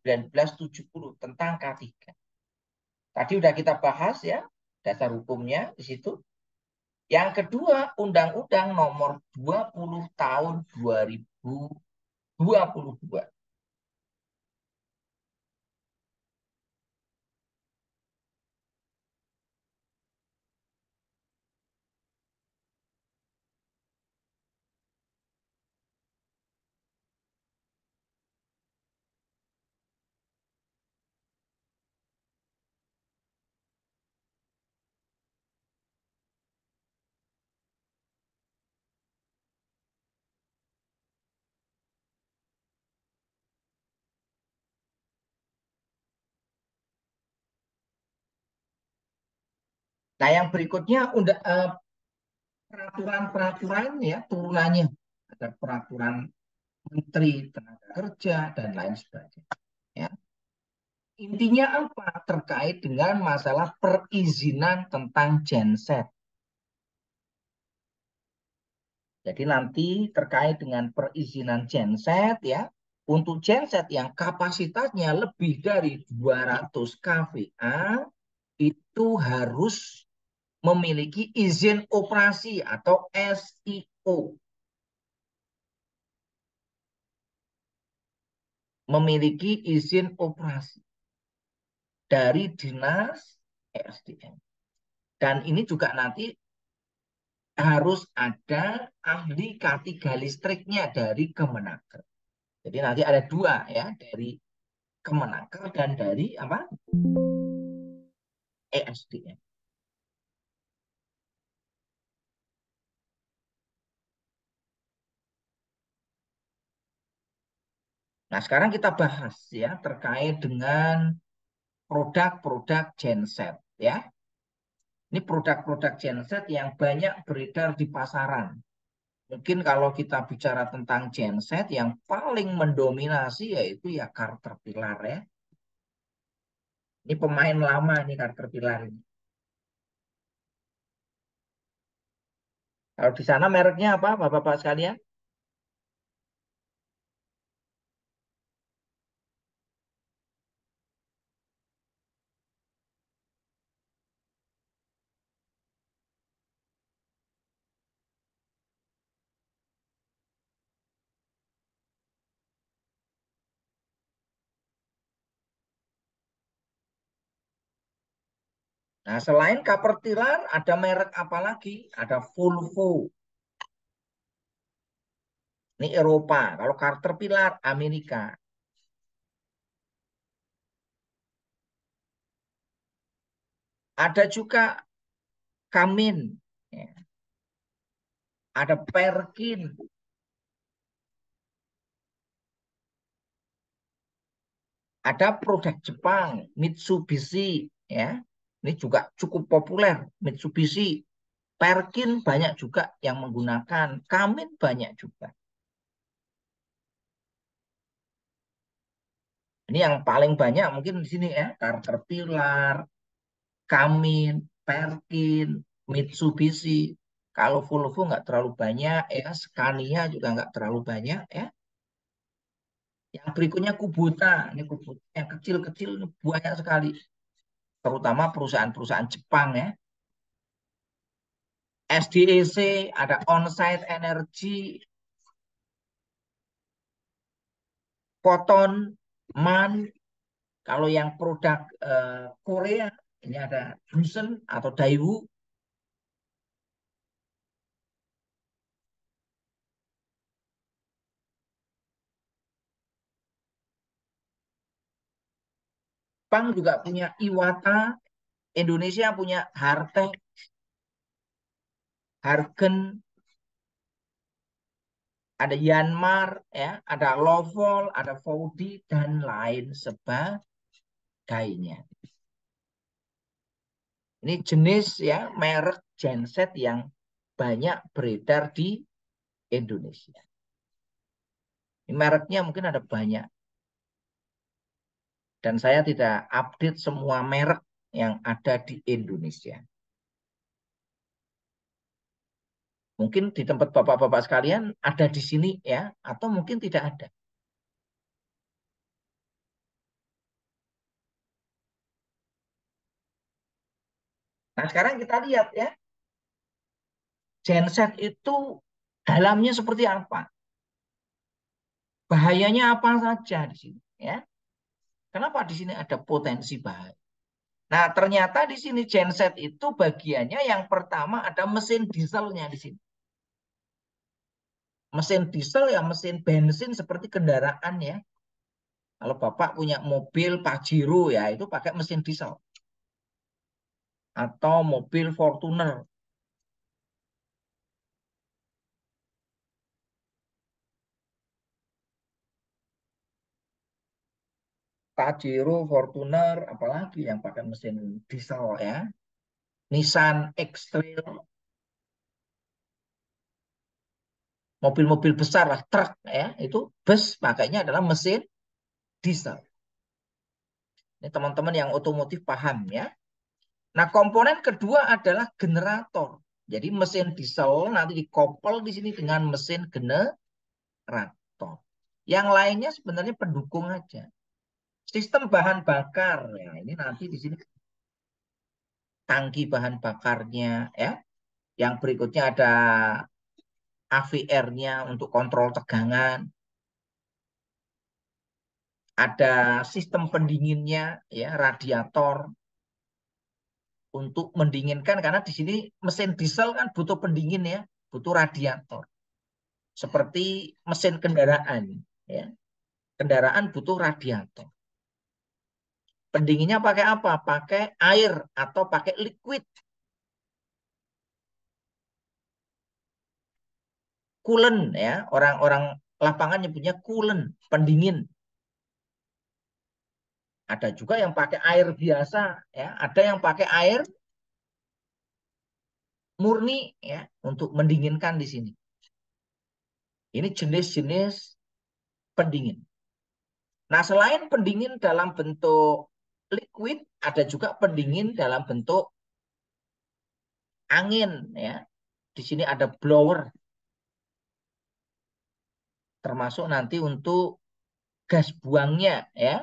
1970 tentang K3. Tadi udah kita bahas ya dasar hukumnya di situ. Yang kedua Undang-Undang Nomor 20 Tahun 2022. Nah, yang berikutnya peraturan-peraturan ya turunannya. Ada peraturan Menteri Tenaga Kerja dan lain sebagainya. Ya. Intinya apa? Terkait dengan masalah perizinan tentang genset. Jadi nanti terkait dengan perizinan genset ya, untuk genset yang kapasitasnya lebih dari 200 kVA itu harus memiliki izin operasi atau SIO. Memiliki izin operasi dari Dinas ESDM. Dan ini juga nanti harus ada ahli K3 listriknya dari Kemenaker. Jadi nanti ada dua ya, dari Kemenaker dan dari apa? ESDM. Nah, sekarang kita bahas ya terkait dengan produk-produk genset ya. Ini produk-produk genset yang banyak beredar di pasaran. Mungkin kalau kita bicara tentang genset yang paling mendominasi yaitu ya Caterpillar ya. Ini pemain lama nih Caterpillar ini. Kalau di sana mereknya apa, Bapak-bapak sekalian? Nah, selain Caterpillar, ada merek apa lagi? Ada Volvo. Ini Eropa. Kalau Caterpillar, Amerika. Ada juga Kamin. Ya. Ada Perkin. Ada produk Jepang, Mitsubishi, ya. Ini juga cukup populer, Mitsubishi. Perkin banyak juga yang menggunakan, Kamin banyak juga. Ini yang paling banyak mungkin di sini ya, Caterpillar, Kamin, Perkin, Mitsubishi. Kalau Volvo nggak terlalu banyak, ya Scania juga nggak terlalu banyak, ya. Yang berikutnya Kubota, ini Kubota yang kecil-kecil ini banyak sekali, terutama perusahaan-perusahaan Jepang ya. SDEC, ada On-Site Energy, Photon, MAN. Kalau yang produk Korea, ini ada Hyosung atau Daewoo. Jepang juga punya Iwata, Indonesia punya Hartech, Hargen, ada Yanmar, ya, ada Lovol, ada Foudi, dan lain sebagainya. Ini jenis ya merek genset yang banyak beredar di Indonesia. Ini mereknya mungkin ada banyak. Dan saya tidak update semua merek yang ada di Indonesia. Mungkin di tempat bapak-bapak sekalian ada di sini ya, atau mungkin tidak ada. Nah, sekarang kita lihat ya, genset itu dalamnya seperti apa? Bahayanya apa saja di sini ya? Kenapa di sini ada potensi bahaya? Nah, ternyata di sini genset itu bagiannya yang pertama ada mesin dieselnya di sini. Mesin diesel ya mesin bensin seperti kendaraan ya. Kalau Bapak punya mobil Pajero ya itu pakai mesin diesel. Atau mobil Fortuner. Pajero, Fortuner, apalagi yang pakai mesin diesel ya. Nissan X-Trail, mobil-mobil besar lah, truk ya, itu bus pakainya adalah mesin diesel. Ini teman-teman yang otomotif paham ya. Nah, komponen kedua adalah generator. Jadi mesin diesel nanti dikoppel di sini dengan mesin generator. Yang lainnya sebenarnya pendukung aja. Sistem bahan bakar ya, ini nanti di sini tangki bahan bakarnya ya. Yang berikutnya ada AVR-nya untuk kontrol tegangan. Ada sistem pendinginnya ya, radiator untuk mendinginkan karena di sini mesin diesel kan butuh pendingin ya, butuh radiator. Seperti mesin kendaraan ya. Kendaraan butuh radiator. Pendinginnya pakai apa? Pakai air atau pakai liquid. Coolant ya, orang-orang lapangan nyebutnya coolant, pendingin. Ada juga yang pakai air biasa ya, ada yang pakai air murni ya untuk mendinginkan di sini. Ini jenis-jenis pendingin. Nah, selain pendingin dalam bentuk liquid, ada juga pendingin dalam bentuk angin ya. Di sini ada blower, termasuk nanti untuk gas buangnya ya,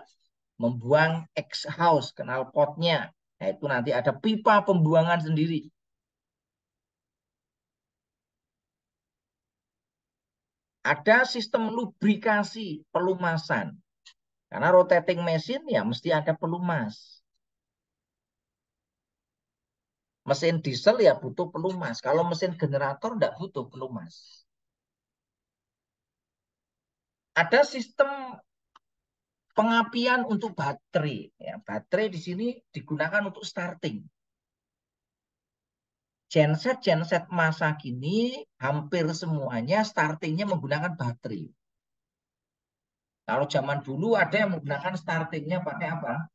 membuang exhaust, knalpotnya. Nah, itu nanti ada pipa pembuangan sendiri. Ada sistem lubrikasi, pelumasan. Karena rotating mesin ya mesti ada pelumas. Mesin diesel ya butuh pelumas. Kalau mesin generator tidak butuh pelumas. Ada sistem pengapian untuk baterai. Ya, baterai di sini digunakan untuk starting. Genset-genset masa kini hampir semuanya startingnya menggunakan baterai. Kalau zaman dulu ada yang menggunakan startingnya pakai apa?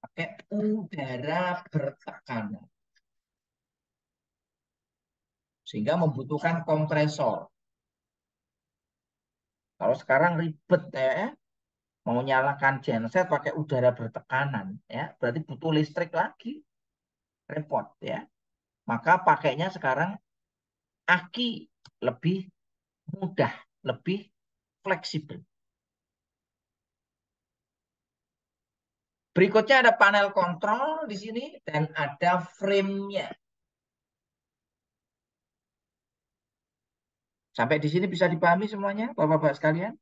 Pakai udara bertekanan. Sehingga membutuhkan kompresor. Kalau sekarang ribet ya, mau nyalakan genset pakai udara bertekanan, ya berarti butuh listrik lagi, repot ya. Maka pakainya sekarang aki lebih mudah, lebih fleksibel. Berikutnya ada panel kontrol di sini dan ada frame-nya. Sampai di sini bisa dipahami semuanya, Bapak-bapak sekalian?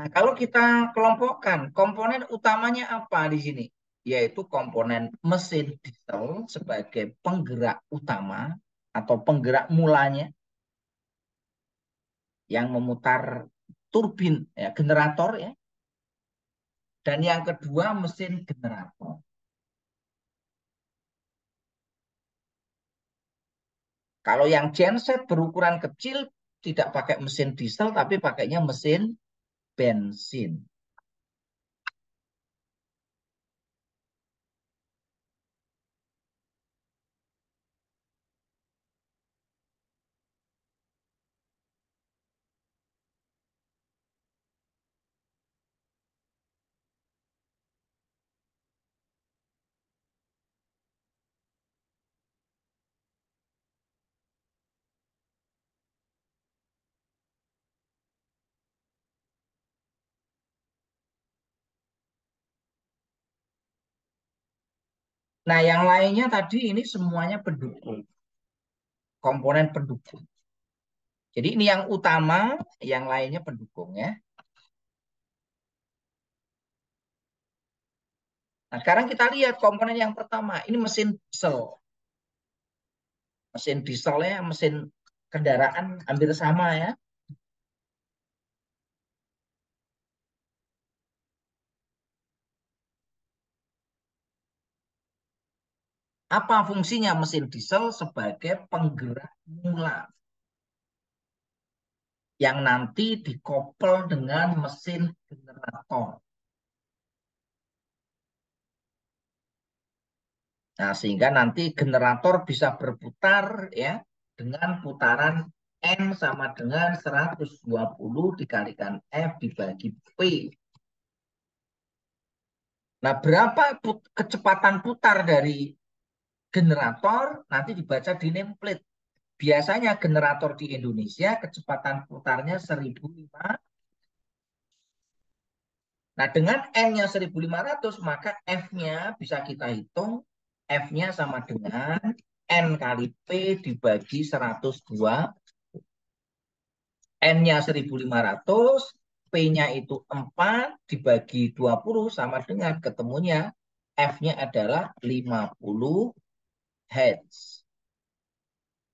Nah, kalau kita kelompokkan, komponen utamanya apa di sini? Yaitu komponen mesin diesel sebagai penggerak utama atau penggerak mulanya yang memutar turbin, ya, generator ya. Dan yang kedua mesin generator. Kalau yang genset berukuran kecil tidak pakai mesin diesel tapi pakainya mesin bensin. Nah, yang lainnya tadi ini semuanya pendukung, komponen pendukung. Jadi ini yang utama, yang lainnya pendukung ya. Nah, sekarang kita lihat komponen yang pertama, ini mesin diesel. Mesin dieselnya, mesin kendaraan hampir sama ya. Apa fungsinya mesin diesel sebagai penggerak mula yang nanti dikoppel dengan mesin generator. Nah, sehingga nanti generator bisa berputar ya dengan putaran N sama dengan 120 dikalikan F dibagi P. Nah, berapa kecepatan putar dari generator nanti dibaca di nameplate. Biasanya generator di Indonesia kecepatan putarnya 1.500. Nah, dengan N-nya 1.500, maka F-nya bisa kita hitung. F-nya sama dengan N kali P dibagi 102. N-nya 1.500, P-nya itu 4 dibagi 20 sama dengan ketemunya F-nya adalah 50 Hz.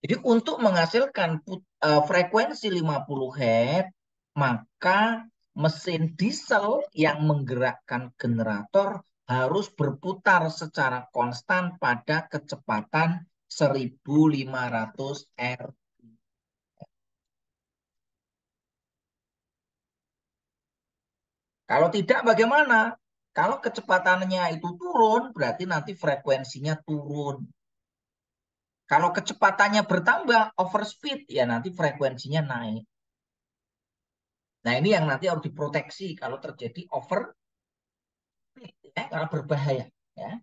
Jadi untuk menghasilkan frekuensi 50 Hz, maka mesin diesel yang menggerakkan generator harus berputar secara konstan pada kecepatan 1.500 R. Kalau tidak bagaimana? Kalau kecepatannya itu turun, berarti nanti frekuensinya turun. Kalau kecepatannya bertambah, overspeed, ya nanti frekuensinya naik. Nah, ini yang nanti harus diproteksi kalau terjadi overspeed, ya, karena berbahaya. Ya.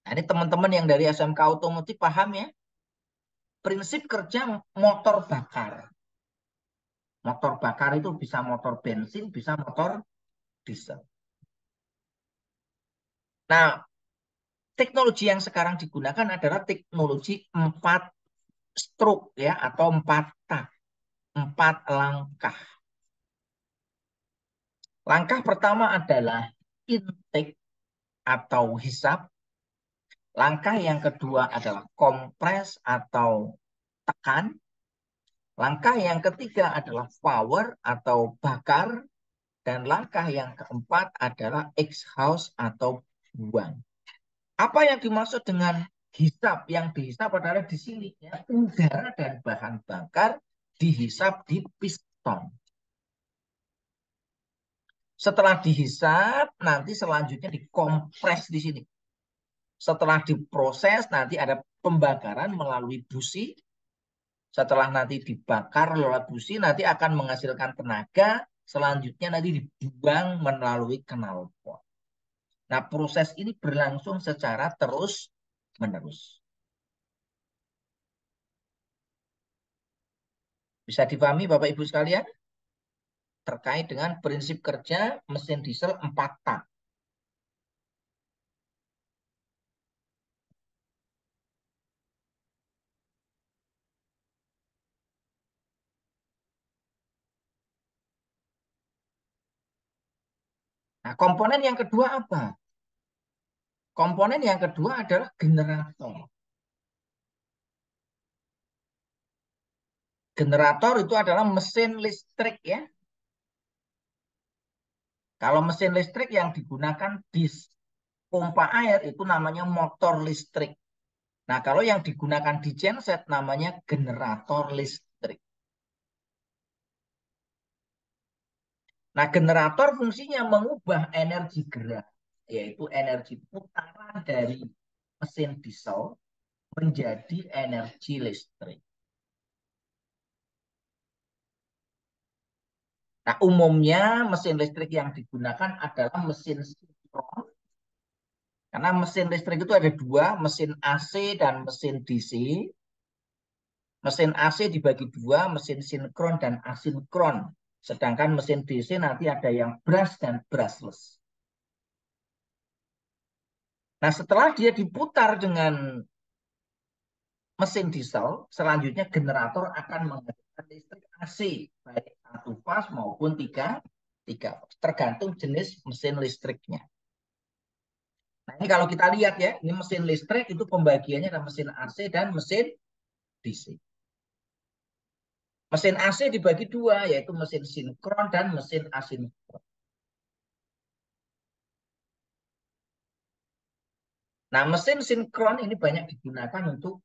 Nah, ini teman-teman yang dari SMK Otomotif paham ya? Prinsip kerja motor bakar. Motor bakar itu bisa motor bensin, bisa motor diesel. Nah, teknologi yang sekarang digunakan adalah teknologi 4 stroke ya, atau 4 tak, 4 langkah. Langkah pertama adalah intake atau hisap. Langkah yang kedua adalah kompres atau tekan. Langkah yang ketiga adalah power atau bakar. Dan langkah yang keempat adalah exhaust atau buang. Apa yang dimaksud dengan hisap? Yang dihisap adalah di sini ya, udara dan bahan bakar dihisap di piston. Setelah dihisap, nanti selanjutnya dikompres di sini. Setelah diproses, nanti ada pembakaran melalui busi. Setelah nanti dibakar melalui busi, nanti akan menghasilkan tenaga. Selanjutnya nanti dibuang melalui knalpot. Nah, proses ini berlangsung secara terus-menerus. Bisa dipahami Bapak Ibu sekalian? Terkait dengan prinsip kerja mesin diesel 4 tak. Nah, komponen yang kedua apa? Komponen yang kedua adalah generator. Generator itu adalah mesin listrik ya. Kalau mesin listrik yang digunakan di pompa air itu namanya motor listrik. Nah, kalau yang digunakan di genset namanya generator listrik. Nah, generator fungsinya mengubah energi gerak, yaitu energi putaran dari mesin diesel menjadi energi listrik. Nah, umumnya mesin listrik yang digunakan adalah mesin sinkron. Karena mesin listrik itu ada dua, mesin AC dan mesin DC. Mesin AC dibagi dua, mesin sinkron dan asinkron. Sedangkan mesin DC nanti ada yang brush dan brushless. Nah, setelah dia diputar dengan mesin diesel, selanjutnya generator akan menghasilkan listrik AC, baik 1 fase maupun 3 fase, tergantung jenis mesin listriknya. Nah, ini kalau kita lihat ya, ini mesin listrik itu pembagiannya ada mesin AC dan mesin DC. Mesin AC dibagi dua, yaitu mesin sinkron dan mesin asinkron. Nah, mesin sinkron ini banyak digunakan untuk,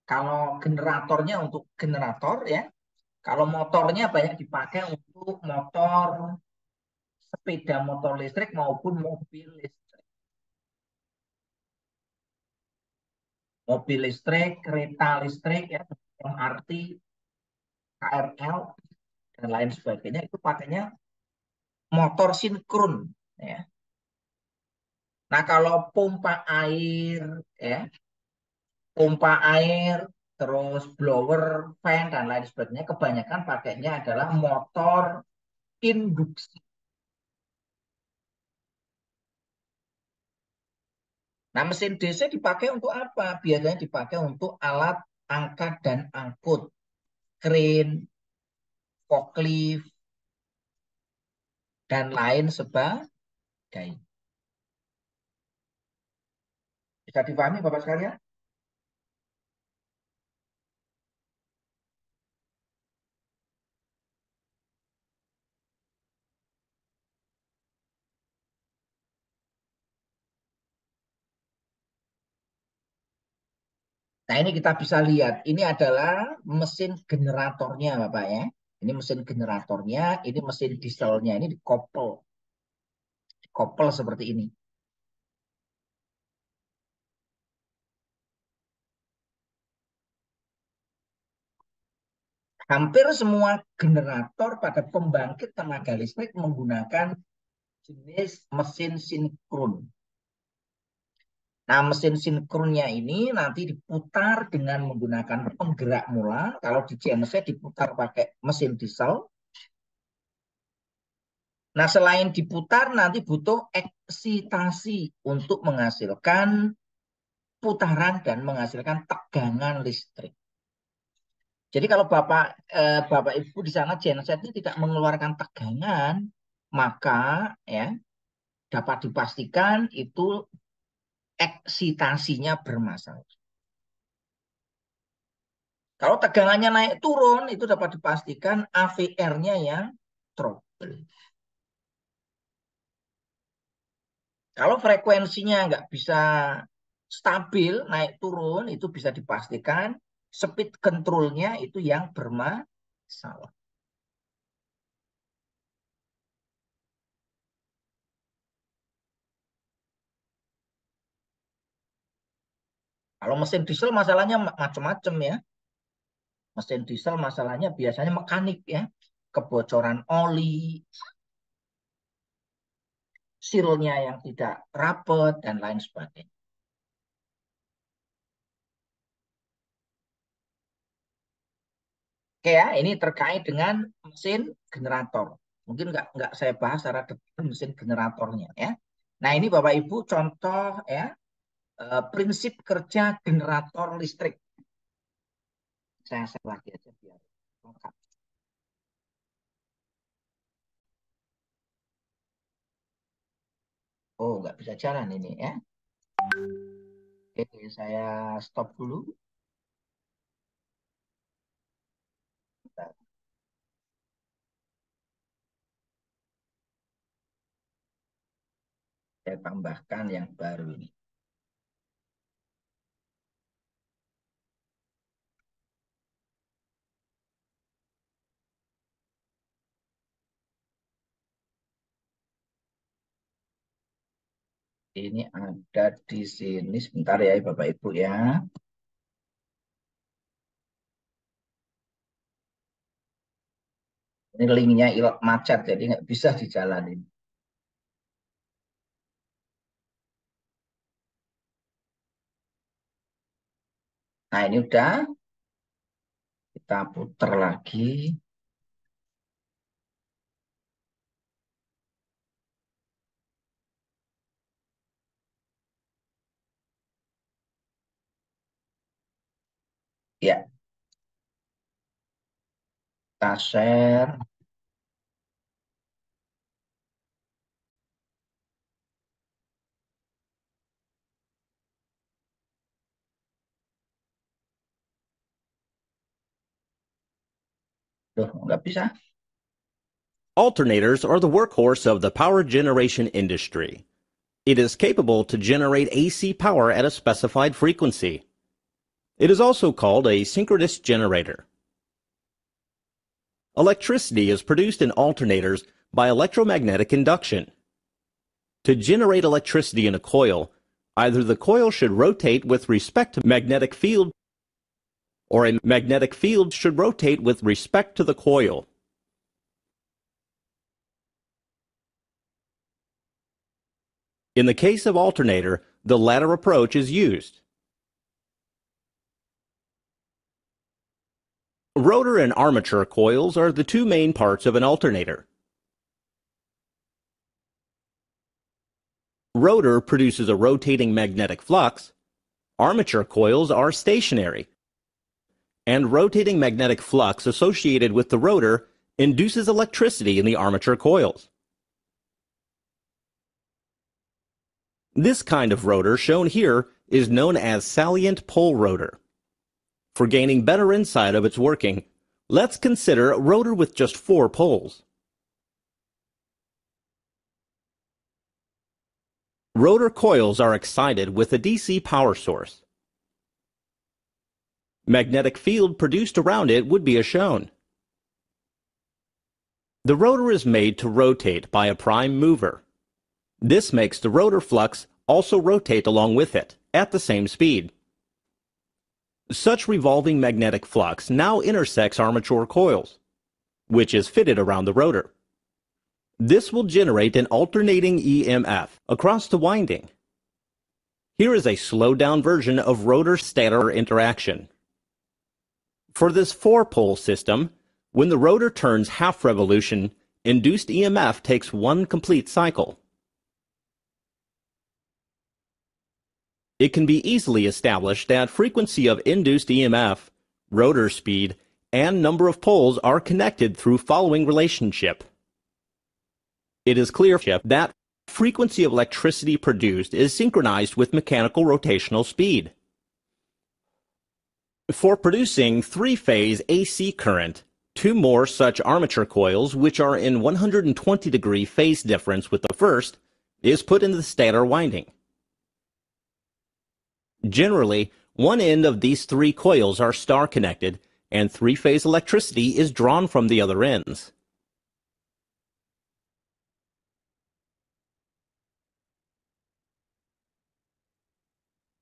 kalau generatornya untuk generator ya, kalau motornya banyak dipakai untuk motor sepeda motor listrik maupun mobil listrik. Mobil listrik, kereta listrik ya, MRT, KRL dan lain sebagainya itu pakainya motor sinkron ya. Nah, kalau pompa air ya, pompa air terus blower, fan dan lain sebagainya kebanyakan pakainya adalah motor induksi. Nah, mesin DC dipakai untuk apa? Biasanya dipakai untuk alat angkat dan angkut, crane, forklift, dan lain sebagainya. Bisa dipahami Bapak sekalian? Nah, ini kita bisa lihat. Ini adalah mesin generatornya, Bapak ya. Ini mesin generatornya, ini mesin dieselnya. Ini dikoppel. Dikoppel seperti ini. Hampir semua generator pada pembangkit tenaga listrik menggunakan jenis mesin sinkron. Nah, mesin sinkronnya ini nanti diputar dengan menggunakan penggerak mula. Kalau di genset diputar pakai mesin diesel. Nah, selain diputar, nanti butuh eksitasi untuk menghasilkan putaran dan menghasilkan tegangan listrik. Jadi kalau Bapak Ibu di sana genset ini tidak mengeluarkan tegangan, maka ya dapat dipastikan itu eksitasinya bermasalah. Kalau tegangannya naik turun, itu dapat dipastikan AVR-nya yang trouble. Kalau frekuensinya nggak bisa stabil, naik turun, itu bisa dipastikan speed control-nya itu yang bermasalah. Kalau mesin diesel masalahnya macam-macam ya. Mesin diesel masalahnya biasanya mekanik ya. Kebocoran oli, silnya yang tidak rapat, dan lain sebagainya. Oke ya, ini terkait dengan mesin generator. Mungkin nggak saya bahas secara detail mesin generatornya ya. Nah ini Bapak Ibu contoh ya prinsip kerja generator listrik. Saya share lagi aja biar lengkap. Oh nggak bisa jalan ini ya. Oke saya stop dulu. Bentar. Saya tambahkan yang baru ini. Ini ada di sini sebentar ya Bapak Ibu ya. Ini linknya macet jadi nggak bisa dijalanin. Nah ini udah kita putar lagi. Ya, kita share. Duh, nggak bisa. Alternators are the workhorse of the power generation industry. It is capable to generate AC power at a specified frequency. It is also called a synchronous generator. Electricity is produced in alternators by electromagnetic induction. To generate electricity in a coil, either the coil should rotate with respect to magnetic field, or a magnetic field should rotate with respect to the coil. In the case of alternator, the latter approach is used. Rotor and armature coils are the two main parts of an alternator. Rotor produces a rotating magnetic flux. Armature coils are stationary, and rotating magnetic flux associated with the rotor induces electricity in the armature coils. This kind of rotor shown here is known as salient pole rotor. For gaining better insight of its working, let's consider a rotor with just 4 poles. Rotor coils are excited with a DC power source. Magnetic field produced around it would be as shown. The rotor is made to rotate by a prime mover. This makes the rotor flux also rotate along with it at the same speed. Such revolving magnetic flux now intersects armature coils, which is fitted around the rotor. This will generate an alternating EMF across the winding. Here is a slowed-down version of rotor-stator interaction. For this 4-pole system, when the rotor turns half revolution, Induced EMF takes one complete cycle. It can be easily established that frequency of induced EMF, rotor speed, and number of poles are connected through following relationship. It is clear that frequency of electricity produced is synchronized with mechanical rotational speed. For producing three-phase AC current, two more such armature coils, which are in 120-degree phase difference with the first, is put into the stator winding. Generally, one end of these three coils are star-connected, and three-phase electricity is drawn from the other ends.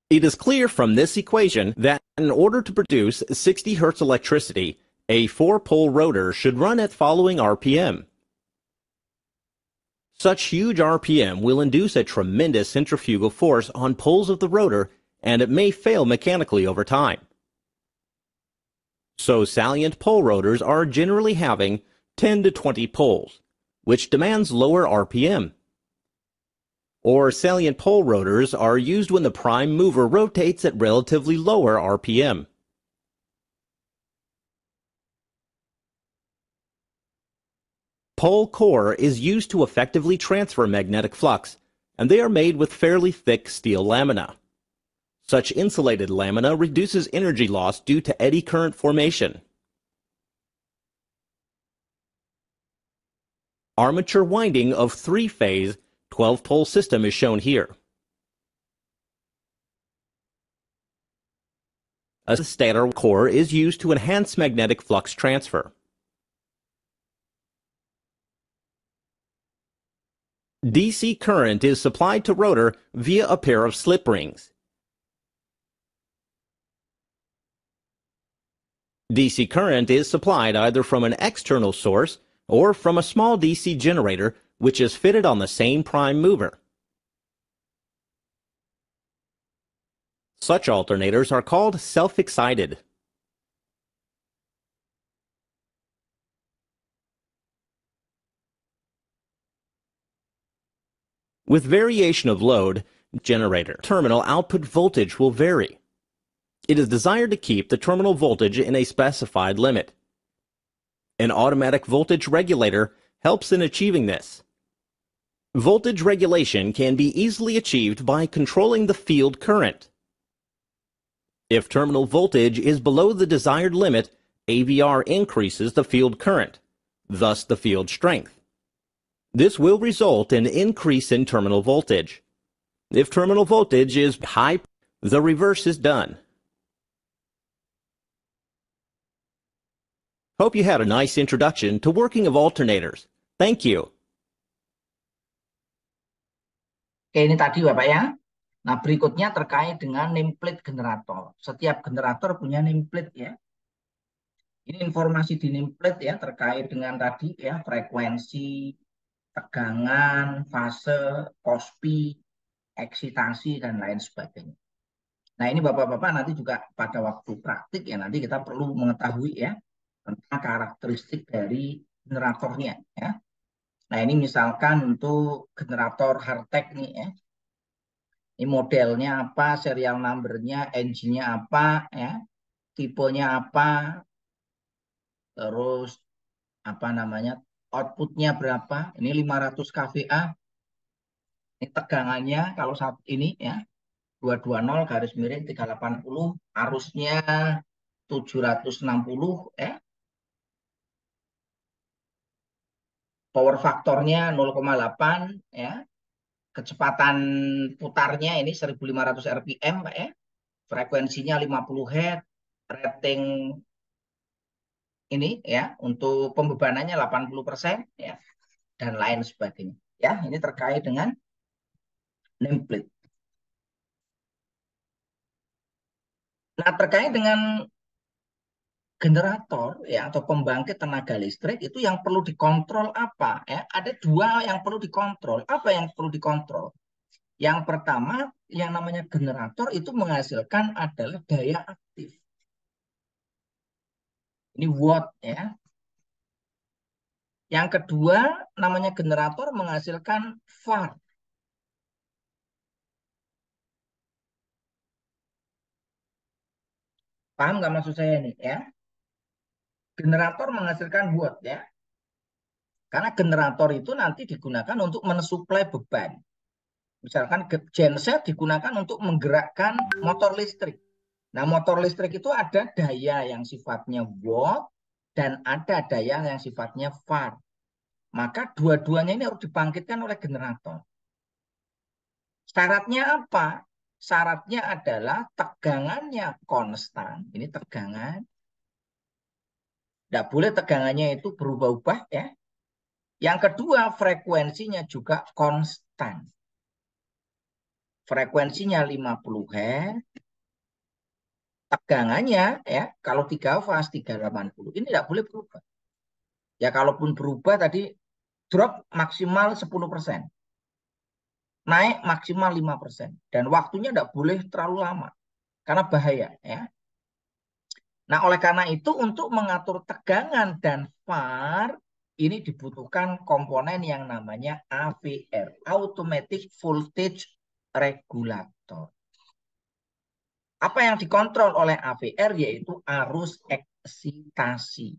It is clear from this equation that in order to produce 60 Hz electricity, a four-pole rotor should run at following RPM. Such huge RPM will induce a tremendous centrifugal force on poles of the rotor, and it may fail mechanically over time. So salient pole rotors are generally having 10 to 20 poles, which demands lower RPM. Or salient pole rotors are used when the prime mover rotates at relatively lower RPM. Pole core is used to effectively transfer magnetic flux, and they are made with fairly thick steel lamina. Such insulated lamina reduces energy loss due to eddy current formation. Armature winding of three-phase 12-pole system is shown here. A stator core is used to enhance magnetic flux transfer. DC current is supplied to rotor via a pair of slip rings. DC current is supplied either from an external source or from a small DC generator which is fitted on the same prime mover. Such alternators are called self-excited. With variation of load, generator terminal output voltage will vary. It is desired to keep the terminal voltage in a specified limit. An automatic voltage regulator helps in achieving this. Voltage regulation can be easily achieved by controlling the field current. If terminal voltage is below the desired limit, AVR increases the field current, thus the field strength. This will result in increase in terminal voltage. If terminal voltage is high, the reverse is done. Hope you had a nice introduction to working of alternators. Thank you. Oke, ini tadi Bapak ya. Nah, berikutnya terkait dengan nameplate generator. Setiap generator punya nameplate ya. Ini informasi di nameplate ya terkait dengan tadi ya frekuensi, tegangan, fase, kospi, eksitasi dan lain sebagainya. Nah, ini Bapak-bapak nanti juga pada waktu praktik ya nanti kita perlu mengetahui ya tentang karakteristik dari generatornya ya. Nah, ini misalkan untuk generator Hartek nih ya. Ini modelnya apa, serial numbernya, engine-nya apa ya, tipenya apa, terus apa namanya, outputnya berapa, ini 500 kVA, ini tegangannya kalau saat ini ya 220 garis miring 380, arusnya 760 ya, power faktornya 0,8 ya, kecepatan putarnya ini 1500 rpm Pak ya, frekuensinya 50 Hz, rating ini ya untuk pembebanannya 80% ya dan lain sebagainya. Ya, ini terkait dengan nameplate. Nah, terkait dengan generator ya atau pembangkit tenaga listrik itu yang perlu dikontrol apa ya? Ada dua yang perlu dikontrol. Apa yang perlu dikontrol? Yang pertama, yang namanya generator itu menghasilkan adalah daya aktif. Ini watt ya. Yang kedua, namanya generator menghasilkan var. Paham nggak maksud saya ini ya? Generator menghasilkan watt ya. Karena generator itu nanti digunakan untuk mensuplai beban. Misalkan genset digunakan untuk menggerakkan motor listrik. Nah, motor listrik itu ada daya yang sifatnya watt dan ada daya yang sifatnya var. Maka dua-duanya ini harus dibangkitkan oleh generator. Syaratnya apa? Syaratnya adalah tegangannya konstan. Ini tegangan. Tidak boleh tegangannya itu berubah-ubah ya. Yang kedua, frekuensinya juga konstan. Frekuensinya 50 Hz. Tegangannya ya, kalau 3 fase 380. Ini tidak boleh berubah. Ya kalaupun berubah tadi drop maksimal 10%. Naik maksimal 5%. Dan waktunya tidak boleh terlalu lama. Karena bahaya ya. Nah, oleh karena itu untuk mengatur tegangan dan var ini dibutuhkan komponen yang namanya AVR, Automatic Voltage Regulator. Apa yang dikontrol oleh AVR yaitu arus eksitasi.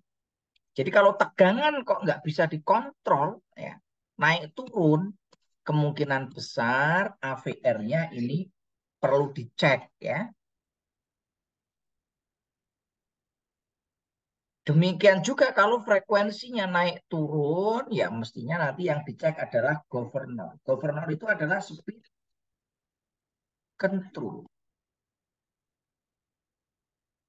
Jadi kalau tegangan kok nggak bisa dikontrol, ya, naik turun, kemungkinan besar AVR-nya ini perlu dicek ya. Demikian juga kalau frekuensinya naik turun, ya mestinya nanti yang dicek adalah governor. Governor itu adalah speed control.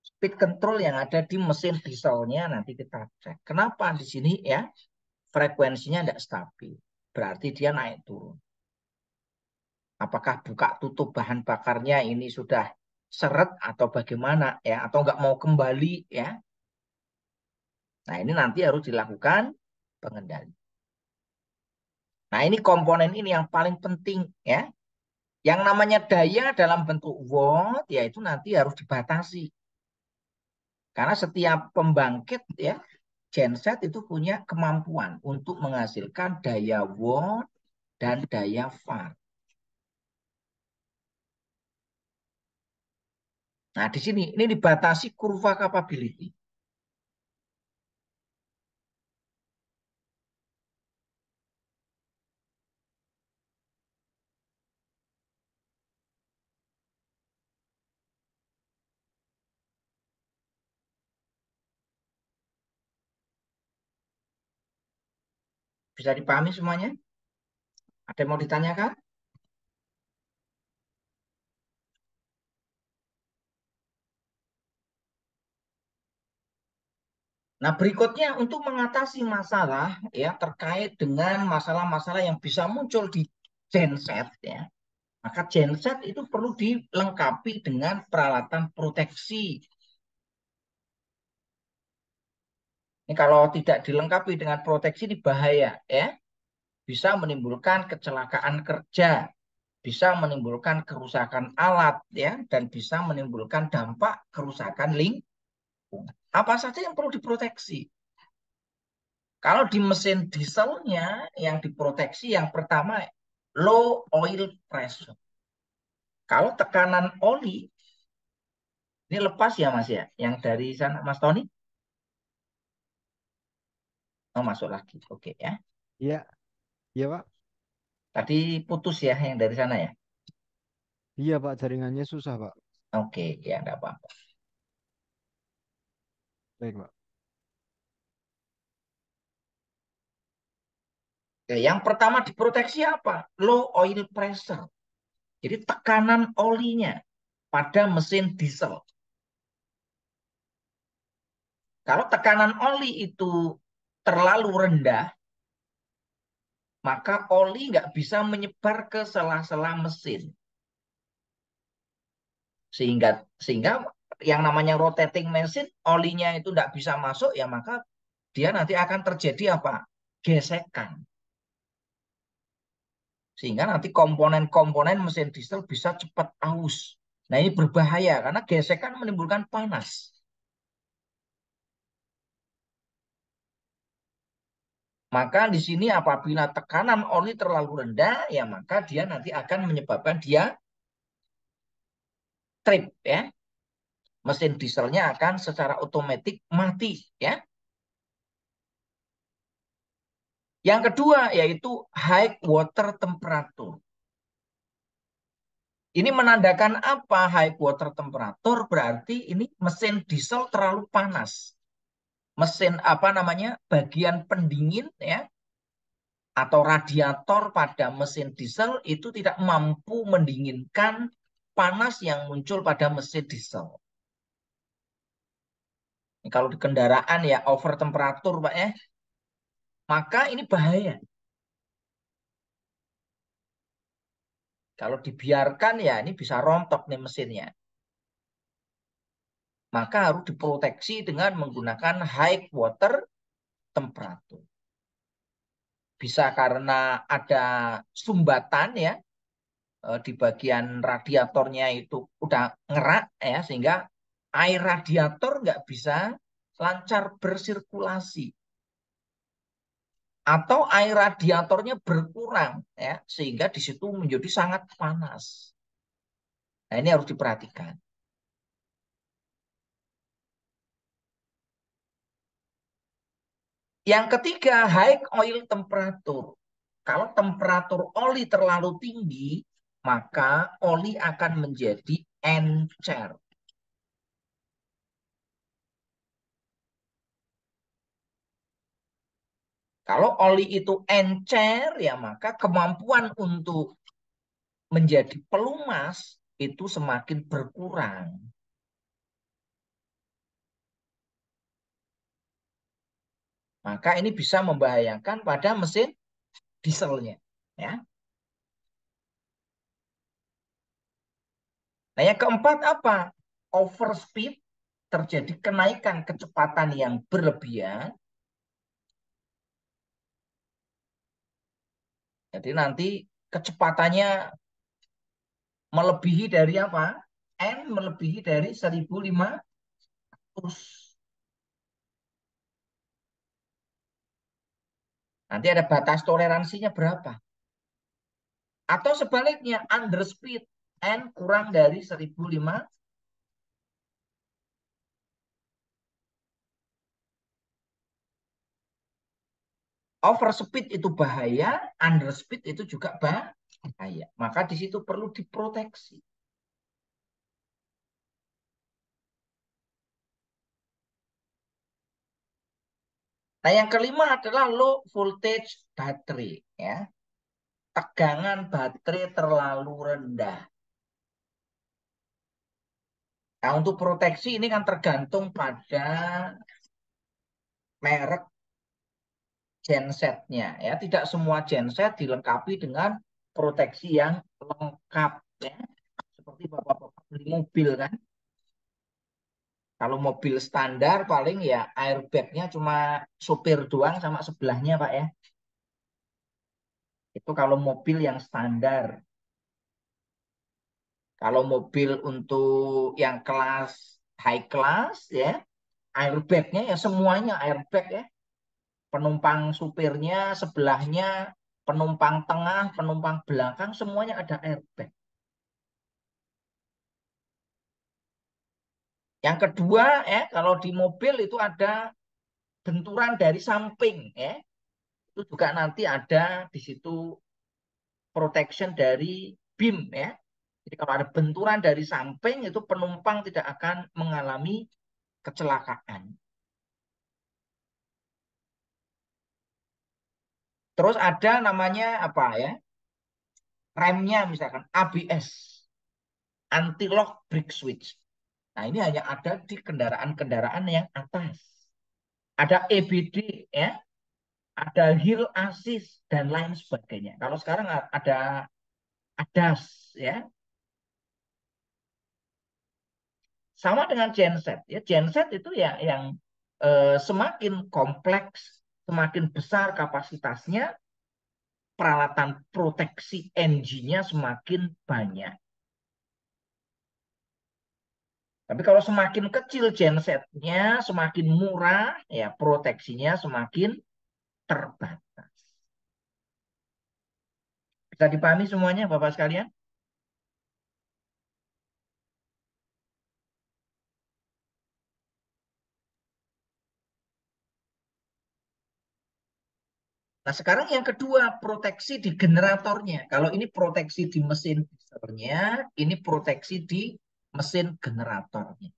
Speed control yang ada di mesin dieselnya nanti kita cek. Kenapa di sini ya frekuensinya tidak stabil? Berarti dia naik turun. Apakah buka tutup bahan bakarnya ini sudah seret atau bagaimana ya? Atau nggak mau kembali ya? Nah ini nanti harus dilakukan pengendalian. Nah ini komponen ini yang paling penting ya. Yang namanya daya dalam bentuk watt, yaitu nanti harus dibatasi. Karena setiap pembangkit ya, genset itu punya kemampuan untuk menghasilkan daya watt dan daya var. Nah di sini, ini dibatasi kurva capability. Bisa dipahami semuanya? Ada yang mau ditanyakan? Nah, berikutnya untuk mengatasi masalah ya terkait dengan masalah-masalah yang bisa muncul di genset ya. Maka genset itu perlu dilengkapi dengan peralatan proteksi. Ini kalau tidak dilengkapi dengan proteksi ini bahaya ya. Bisa menimbulkan kecelakaan kerja, bisa menimbulkan kerusakan alat ya dan bisa menimbulkan dampak kerusakan lingkungan. Apa saja yang perlu diproteksi? Kalau di mesin dieselnya yang diproteksi yang pertama low oil pressure. Kalau tekanan oli ini lepas ya Mas ya, yang dari sana Mas Tony? Oh masuk lagi, oke ya. Iya, iya Pak. Tadi putus ya yang dari sana ya. Iya Pak, jaringannya susah Pak. Oke ya enggak apa-apa. Baik Pak. Oke, yang pertama diproteksi apa? Low oil pressure. Jadi tekanan olinya pada mesin diesel. Kalau tekanan oli itu terlalu rendah, maka oli nggak bisa menyebar ke sela-sela mesin. Sehingga yang namanya rotating mesin, olinya itu nggak bisa masuk, ya maka dia nanti akan terjadi apa? Gesekan. Sehingga nanti komponen-komponen mesin diesel bisa cepat aus. Nah ini berbahaya karena gesekan menimbulkan panas. Maka di sini apabila tekanan oli terlalu rendah, ya maka dia nanti akan menyebabkan dia trip, ya. Mesin dieselnya akan secara otomatis mati, ya. Yang kedua yaitu high water temperature. Ini menandakan apa? High water temperature berarti ini mesin diesel terlalu panas. Mesin bagian pendingin, ya, atau radiator pada mesin diesel itu tidak mampu mendinginkan panas yang muncul pada mesin diesel. Ini kalau di kendaraan ya over temperatur, Pak, ya. Maka ini bahaya. Kalau dibiarkan ya ini bisa rontok nih mesinnya. Maka harus diproteksi dengan menggunakan high water temperature. Bisa karena ada sumbatan, ya, di bagian radiatornya itu udah ngerak, ya, sehingga air radiator nggak bisa lancar bersirkulasi. Atau air radiatornya berkurang, ya, sehingga di situ menjadi sangat panas. Nah, ini harus diperhatikan. Yang ketiga, high oil temperature. Kalau temperatur oli terlalu tinggi, maka oli akan menjadi encer. Kalau oli itu encer, ya maka kemampuan untuk menjadi pelumas itu semakin berkurang. Maka ini bisa membahayakan pada mesin dieselnya, ya. Nah, yang keempat apa? Overspeed, terjadi kenaikan kecepatan yang berlebihan. Jadi nanti kecepatannya melebihi dari apa? N melebihi dari 1.500. Nanti ada batas toleransinya berapa? Atau sebaliknya, underspeed, N kurang dari 1.500. Overspeed itu bahaya, underspeed itu juga bahaya. Maka di situ perlu diproteksi. Nah, yang kelima adalah low voltage battery, ya. Tegangan baterai terlalu rendah. Nah, untuk proteksi ini kan tergantung pada merek gensetnya, ya. Tidak semua genset dilengkapi dengan proteksi yang lengkap, ya. Seperti bapak-bapak beli mobil kan. Kalau mobil standar paling ya airbagnya cuma supir doang sama sebelahnya, Pak, ya. Itu kalau mobil yang standar. Kalau mobil untuk yang kelas high class, ya, airbagnya ya semuanya airbag, ya. Penumpang supirnya, sebelahnya, penumpang tengah, penumpang belakang, semuanya ada airbag. Yang kedua, ya, kalau di mobil itu ada benturan dari samping, ya. Itu juga nanti ada di situ protection dari beam, ya. Jadi kalau ada benturan dari samping itu penumpang tidak akan mengalami kecelakaan. Terus ada namanya apa, ya? Remnya misalkan ABS, anti-lock brake switch. Nah, ini hanya ada di kendaraan-kendaraan yang atas. Ada EBD, ya, ada hill assist dan lain sebagainya. Kalau sekarang ada ADAS, ya. Sama dengan genset, ya. Genset itu ya yang semakin kompleks, semakin besar kapasitasnya, peralatan proteksi engine-nya semakin banyak. Tapi kalau semakin kecil gensetnya, semakin murah, ya proteksinya semakin terbatas. Bisa dipahami semuanya, Bapak sekalian? Nah, sekarang yang kedua, proteksi di generatornya. Kalau ini proteksi di mesin dieselnya, ini proteksi di mesin generatornya.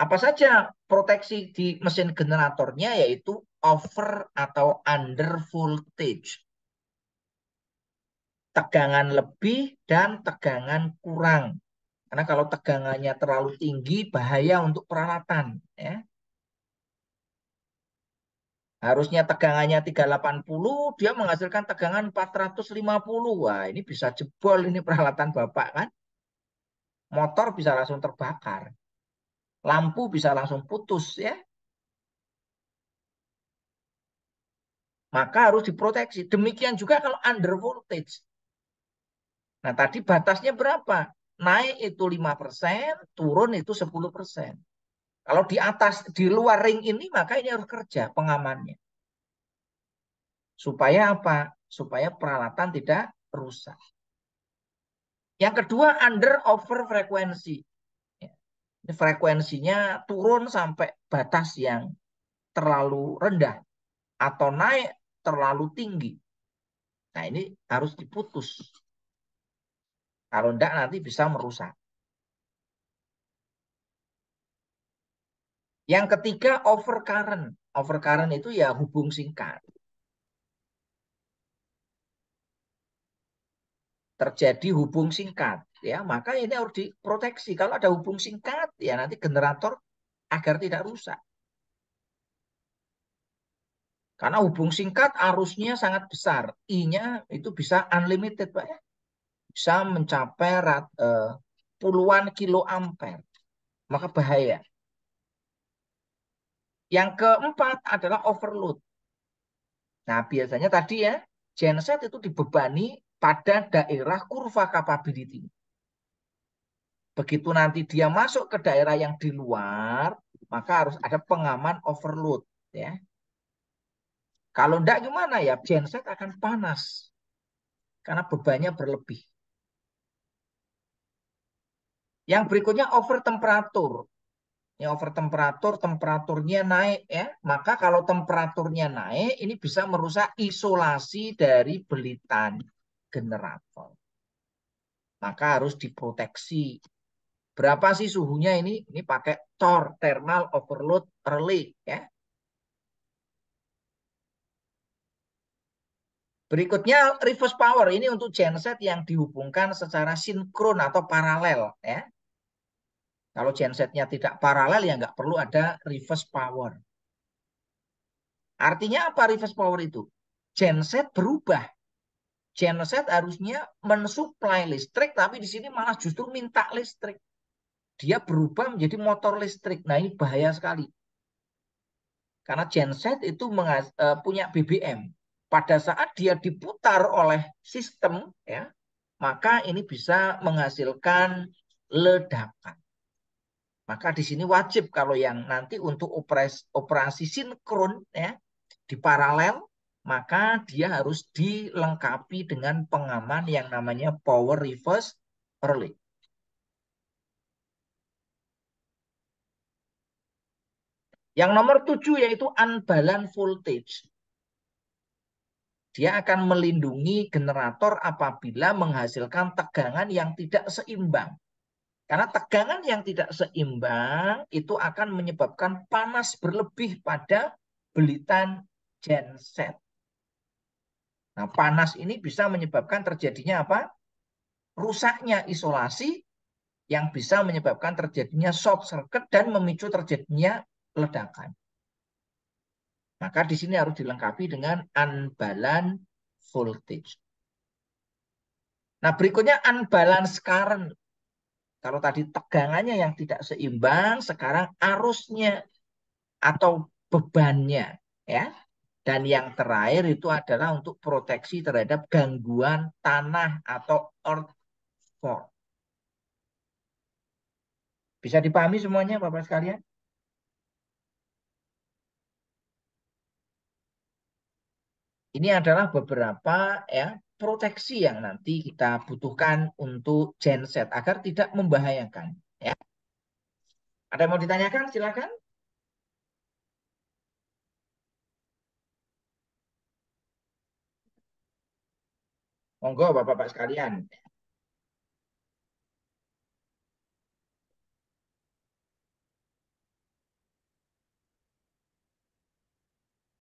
Apa saja proteksi di mesin generatornya, yaitu over atau under voltage. Tegangan lebih dan tegangan kurang. Karena kalau tegangannya terlalu tinggi, bahaya untuk peralatan. Ya. Harusnya tegangannya 380, dia menghasilkan tegangan 450. Wah, ini bisa jebol ini peralatan Bapak kan. Motor bisa langsung terbakar. Lampu bisa langsung putus ya. Maka harus diproteksi. Demikian juga kalau under voltage. Nah, tadi batasnya berapa? Naik itu 5%, turun itu 10%. Kalau di atas, di luar ring ini, maka ini harus kerja pengamannya. Supaya apa? Supaya peralatan tidak rusak. Yang kedua, under over frekuensi. Ini frekuensinya turun sampai batas yang terlalu rendah atau naik terlalu tinggi. Nah, ini harus diputus. Kalau enggak nanti bisa merusak. Yang ketiga, overcurrent. Overcurrent itu ya hubung singkat. Terjadi hubung singkat, ya maka ini harus diproteksi. Kalau ada hubung singkat, ya nanti generator agar tidak rusak. Karena hubung singkat arusnya sangat besar. I-nya itu bisa unlimited, Pak ya. Bisa mencapai puluhan kilo ampere. Maka bahaya. Yang keempat adalah overload. Nah, biasanya tadi ya, genset itu dibebani pada daerah kurva capability. Begitu nanti dia masuk ke daerah yang di luar, maka harus ada pengaman overload. Ya. Kalau enggak gimana ya, genset akan panas. Karena bebannya berlebih. Yang berikutnya over temperatur. Ini over temperatur, temperaturnya naik ya. Maka kalau temperaturnya naik, ini bisa merusak isolasi dari belitan generator. Maka harus diproteksi. Berapa sih suhunya ini? Ini pakai TOR, Thermal Overload Relay ya. Berikutnya reverse power. Ini untuk genset yang dihubungkan secara sinkron atau paralel ya. Kalau gensetnya tidak paralel ya nggak perlu ada reverse power. Artinya apa reverse power itu? Genset berubah. Genset harusnya mensuplai listrik, tapi di sini malah justru minta listrik. Dia berubah menjadi motor listrik. Nah ini bahaya sekali. Karena genset itu punya BBM. Pada saat dia diputar oleh sistem, ya, maka ini bisa menghasilkan ledakan. Maka di sini wajib kalau yang nanti untuk operasi sinkron ya di paralel, maka dia harus dilengkapi dengan pengaman yang namanya power reverse relay. Yang nomor 7 yaitu unbalanced voltage. Dia akan melindungi generator apabila menghasilkan tegangan yang tidak seimbang. Karena tegangan yang tidak seimbang itu akan menyebabkan panas berlebih pada belitan genset. Nah, panas ini bisa menyebabkan terjadinya apa? Rusaknya isolasi yang bisa menyebabkan terjadinya short circuit dan memicu terjadinya ledakan. Maka di sini harus dilengkapi dengan unbalanced voltage. Nah, berikutnya unbalanced current. Kalau tadi tegangannya yang tidak seimbang, sekarang arusnya atau bebannya, ya. Dan yang terakhir itu adalah untuk proteksi terhadap gangguan tanah atau earthquake. Bisa dipahami semuanya, Bapak sekalian? Ini adalah beberapa ya proteksi yang nanti kita butuhkan untuk genset agar tidak membahayakan. Ya. Ada yang mau ditanyakan? Silakan. Monggo Bapak-Bapak sekalian.